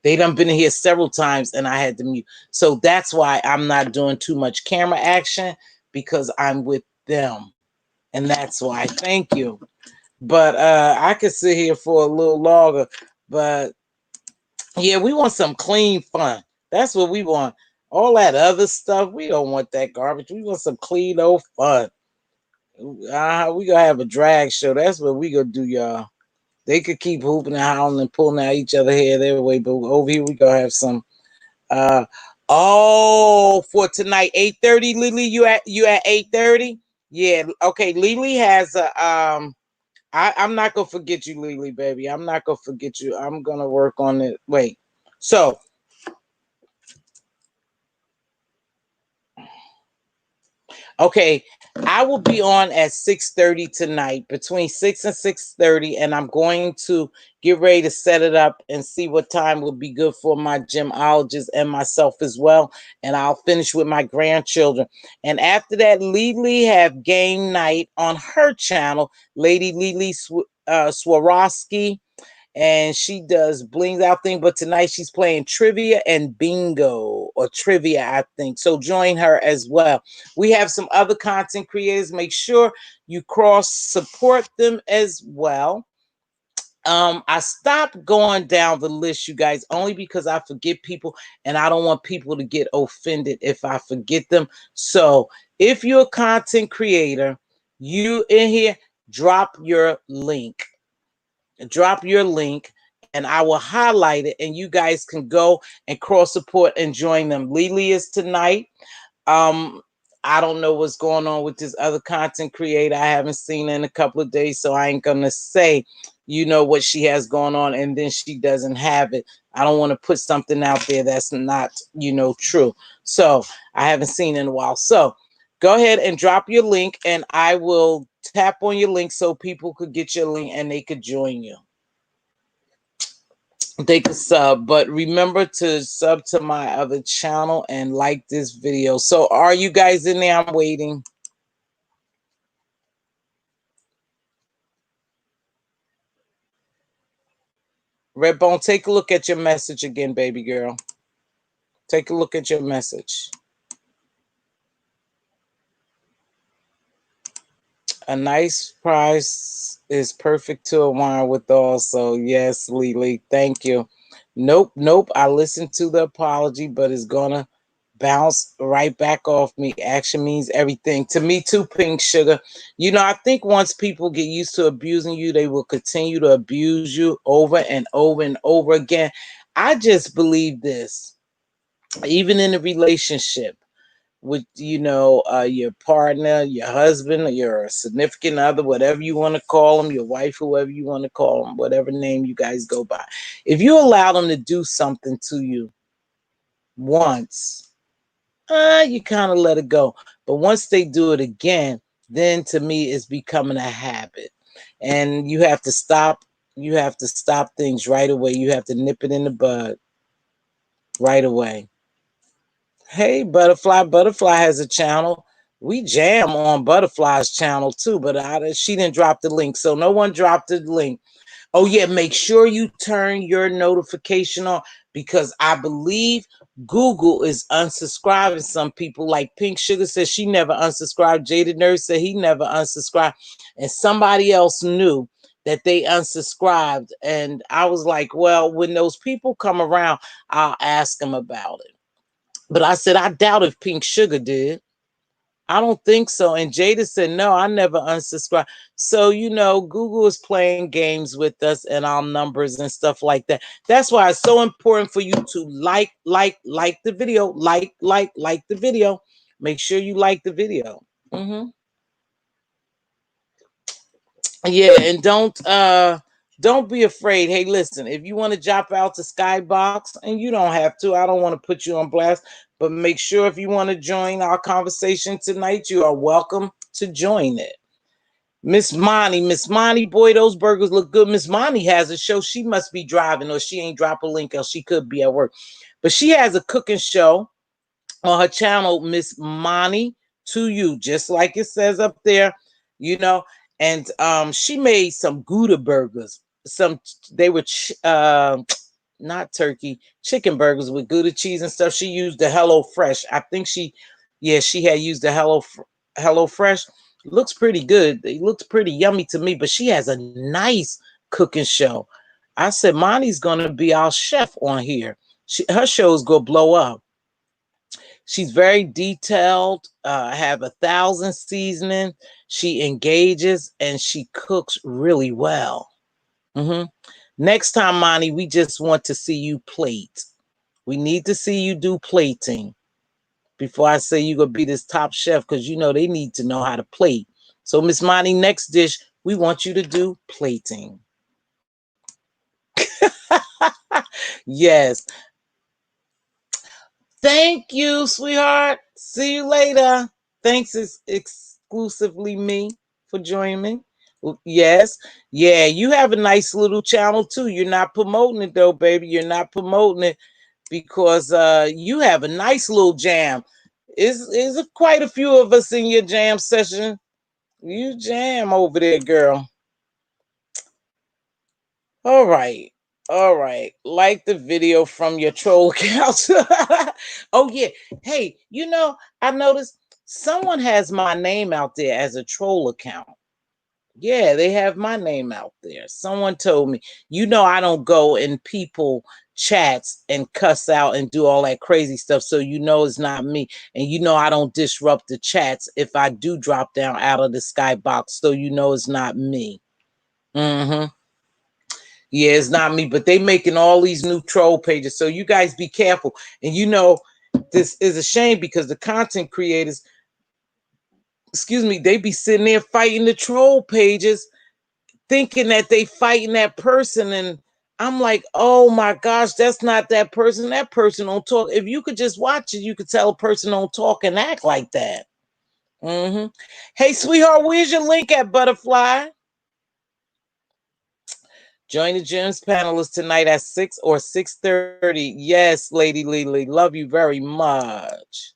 They done been in here several times and I had to mute. So that's why I'm not doing too much camera action, because I'm with them. And that's why. Thank you. But I could sit here for a little longer. But yeah, we want some clean fun. That's what we want. All that other stuff, we don't want that garbage. We want some clean old fun. We gonna have a drag show. That's what we gonna do, y'all. They could keep hooping and howling and pulling out each other hair their way, but over here we gonna have some. Uh, for tonight, 8:30. Lily, you at 8:30? Yeah. Okay. Lily has a I'm not gonna forget you, Lily, baby. I'm not gonna forget you. I'm gonna work on it. Wait. So. Okay, I will be on at 6:30 tonight, between 6 and 6:30, and I'm going to get ready to set it up and see what time will be good for my gemologist and myself as well. And I'll finish with my grandchildren. And after that, Lily have game night on her channel, Lady Lily Swarovski, and she does blings out thing. But tonight she's playing trivia and bingo, or trivia, I think. So join her as well. We have some other content creators. Make sure you cross support them as well. I stopped going down the list, you guys, only because I forget people and I don't want people to get offended if I forget them. So if you're a content creator, you in here, drop your link. Drop your link and I will highlight it, and you guys can go and cross support and join them. Lily is tonight. I don't know what's going on with this other content creator. I haven't seen her in a couple of days, so I ain't gonna say, what she has going on, and then she doesn't have it. I don't want to put something out there that's not, true. So I haven't seen in a while. So go ahead and drop your link, and I will tap on your link so people could get your link and they could join you. They could sub, but remember to sub to my other channel and like this video. So are you guys in there? I'm waiting. Redbone, take a look at your message again, baby girl. Take a look at your message. A nice price is perfect to a wine with all. So yes, Lily, thank you. Nope. I listened to the apology, but it's gonna bounce right back off me. Action means everything to me too, Pink Sugar. You know, I think once people get used to abusing you, they will continue to abuse you over and over and over again. I just believe this, even in a relationship with, you know, your partner, your husband, or your significant other, whatever you want to call them, your wife, whoever you want to call them, whatever name you guys go by. If you allow them to do something to you once, you kind of let it go. But once they do it again, then to me it's becoming a habit. And you have to stop. You have to stop things right away. You have to nip it in the bud right away. Hey, Butterfly. Butterfly has a channel. We jam on Butterfly's channel too, but she didn't drop the link. So no one dropped the link. Oh, yeah, make sure you turn your notification on, because I believe Google is unsubscribing some people. Like Pink Sugar says she never unsubscribed. Jaded Nurse said he never unsubscribed. And somebody else knew that they unsubscribed. And I was like, well, when those people come around, I'll ask them about it. But I said, I doubt if Pink Sugar did. I don't think so. And Jada said, no, I never unsubscribed. So, you know, Google is playing games with us and our numbers and stuff like that. That's why it's so important for you to like the video, like the video. Make sure you like the video. Yeah, and don't be afraid. Hey, listen, if you want to drop out to Skybox, and you don't have to, I don't want to put you on blast, but make sure if you want to join our conversation tonight, you are welcome to join it. Miss Monty, boy, those burgers look good. Miss Monty has a show. She must be driving, or she ain't drop a link, or she could be at work. But she has a cooking show on her channel, Miss Monty to You, just like it says up there, you know. And she made some Gouda burgers. They were not turkey, chicken burgers with Gouda cheese and stuff. She used the Hello Fresh. I think she had used the Hello Fresh. Looks pretty good. It looks pretty yummy to me. But she has a nice cooking show. I said, Monty's gonna be our chef on here. Her show's gonna blow up. She's very detailed, have 1,000 seasoning. She engages and she cooks really well. Next time, Monty, we just want to see you plate. We need to see you do plating before I say you're going to be this top chef, because you know they need to know how to plate. So, Miss Monty, next dish, we want you to do plating. Yes. Thank you, sweetheart. See you later. Thanks, it's exclusively me for joining me. Yes. Yeah, you have a nice little channel too. You're not promoting it though, baby. You're not promoting it because you have a nice little jam. Is quite a few of us in your jam session. You jam over there, girl. All right. All right. Like the video from your troll account. Oh, yeah. Hey, you know, I noticed someone has my name out there as a troll account. Yeah, they have my name out there. Someone told me, you know, I don't go in people chats and cuss out and do all that crazy stuff. So, you know, it's not me. And, you know, I don't disrupt the chats if I do drop down out of the skybox. So, you know, it's not me. Yeah, it's not me, but they making all these new troll pages. So you guys be careful. And you know, this is a shame because the content creators, excuse me, they be sitting there fighting the troll pages, thinking that they fighting that person. And I'm like, oh my gosh, that's not that person. That person don't talk. If you could just watch it, you could tell a person don't talk and act like that. Hey, sweetheart, where's your link at, Butterfly? Join the Gems panelists tonight at 6 or 6:30. Yes, Lady Lily, love you very much.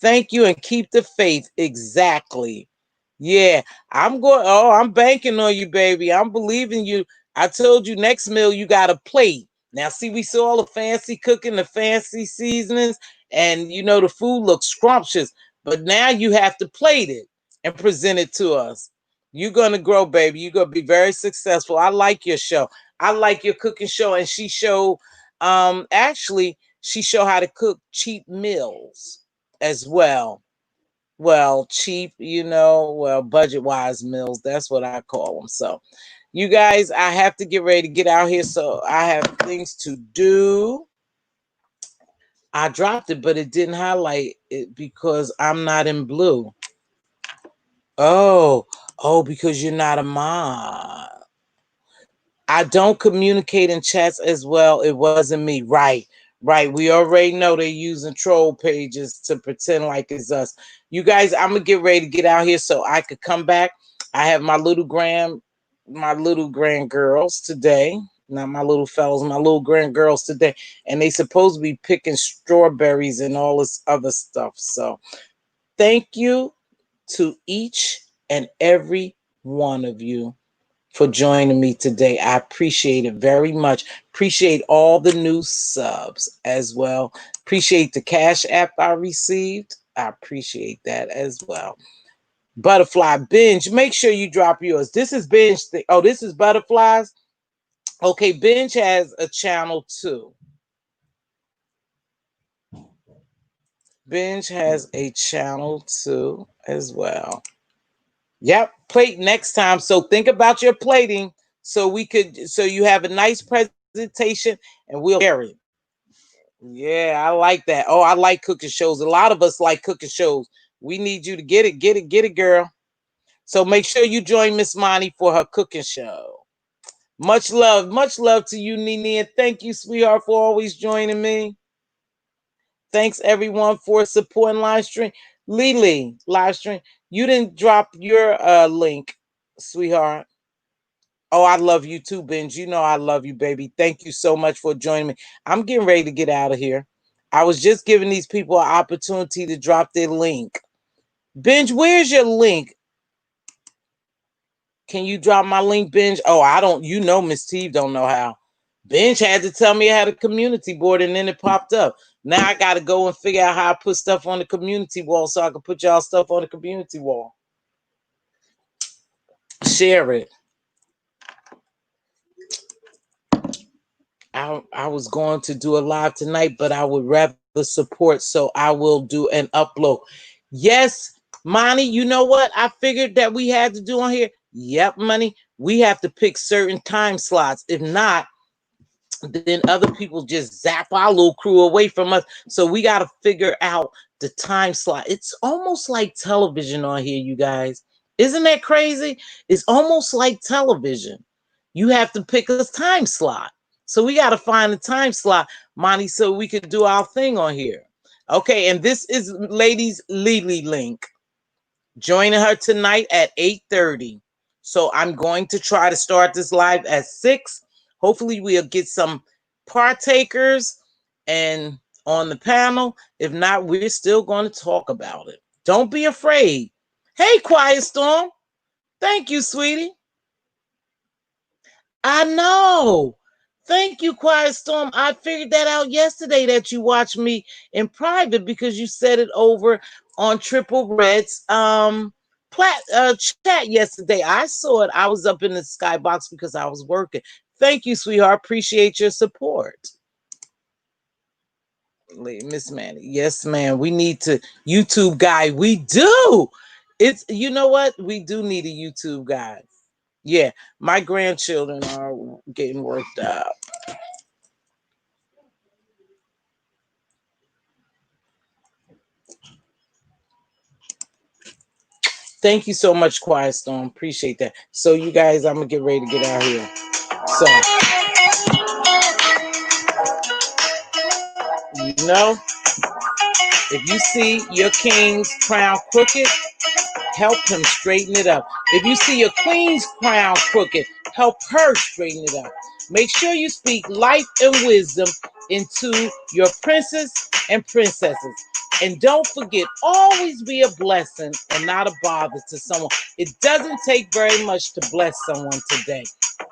Thank you and keep the faith. Exactly. Yeah, I'm banking on you, baby. I'm believing you. I told you next meal you got a plate. Now, see, we saw all the fancy cooking, the fancy seasonings, and you know the food looks scrumptious. But now you have to plate it and present it to us. You're gonna grow, baby. You're gonna be very successful. I like your show. I like your cooking show, and she showed actually She show how to cook cheap meals as well. Well, cheap, well, budget-wise meals. That's what I call them. So, you guys, I have to get ready to get out here. So I have things to do. I dropped it, but it didn't highlight it because I'm not in blue. Oh, because you're not a mod. I don't communicate in chats as well. It wasn't me. Right. We already know they're using troll pages to pretend like it's us. You guys, I'm going to get ready to get out here so I could come back. I have my little grand girls today. Not my little fellas, my little grand girls today. And they supposed to be picking strawberries and all this other stuff. So thank you to each and every one of you for joining me today. I appreciate it very much. Appreciate all the new subs as well. Appreciate the Cash App I received. I appreciate that as well. Butterfly Binge, make sure you drop yours. This is Binge. Oh, this is Butterflies. Okay, Binge has a channel too. Binge has a channel too as well. Yep, plate next time. So think about your plating so you have a nice presentation and we'll share it. Yeah, I like that. Oh, I like cooking shows. A lot of us like cooking shows. We need you to get it, girl. So make sure you join Miss Monty for her cooking show. Much love to you, Nene, and thank you, sweetheart, for always joining me. Thanks everyone for supporting live stream. Lily, live stream. You didn't drop your link, sweetheart. Oh, I love you too, Benj. You know I love you, baby. Thank you so much for joining me. I'm getting ready to get out of here. I was just giving these people an opportunity to drop their link. Benj, where's your link? Can you drop my link, Benj? Oh, I don't. Miss Teav don't know how. Benj had to tell me I had a community board, and then it popped up. Now I got to go and figure out how I put stuff on the community wall so I can put y'all stuff on the community wall. Share it. I was going to do a live tonight, but I would rather support, so I will do an upload. Yes, Monty, you know what I figured that we had to do on here? Yep, Money. We have to pick certain time slots. If not, then other people just zap our little crew away from us. So we got to figure out the time slot. It's almost like television on here, you guys. Isn't that crazy? It's almost like television. You have to pick a time slot. So we got to find a time slot, Monty, so we could do our thing on here. Okay, and this is Ladies Lily link. Joining her tonight at 8:30. So I'm going to try to start this live at 6. Hopefully we'll get some partakers and on the panel. If not, we're still going to talk about it. Don't be afraid. Hey, Quiet Storm. Thank you, sweetie. I know. Thank you, Quiet Storm. I figured that out yesterday that you watched me in private because you said it over on Triple Red's chat yesterday. I saw it. I was up in the skybox because I was working. Thank you, sweetheart. Appreciate your support. Miss Manny. Yes, ma'am. We need to YouTube guy. We do. It's, you know what? We do need a YouTube guy. Yeah, my grandchildren are getting worked up. Thank you so much, Quiet Storm. Appreciate that. So, you guys, I'm going to get ready to get out here. So, if you see your king's crown crooked, help him straighten it up. If you see your queen's crown crooked, help her straighten it up. Make sure you speak life and wisdom into your princes and princesses. And don't forget, always be a blessing and not a bother to someone. It doesn't take very much to bless someone today.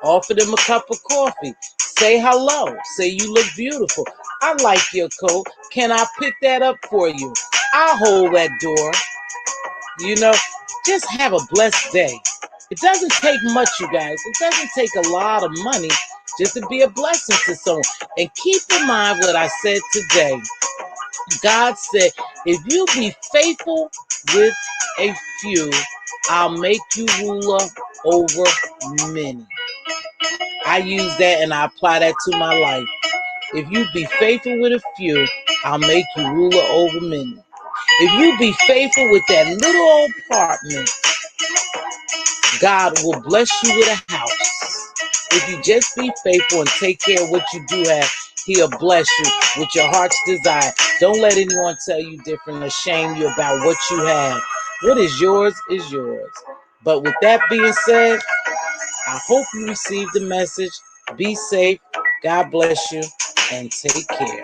Offer them a cup of coffee. Say hello. Say you look beautiful. I like your coat. Can I pick that up for you? I'll hold that door. Just have a blessed day. It doesn't take much, you guys. It doesn't take a lot of money just to be a blessing to someone. And keep in mind what I said today. God said, if you be faithful with a few, I'll make you ruler over many. I use that and I apply that to my life. If you be faithful with a few, I'll make you ruler over many. If you be faithful with that little old apartment, God will bless you with a house. If you just be faithful and take care of what you do have, He'll bless you with your heart's desire. Don't let anyone tell you different or shame you about what you have. What is yours is yours. But with that being said, I hope you received the message. Be safe. God bless you and take care.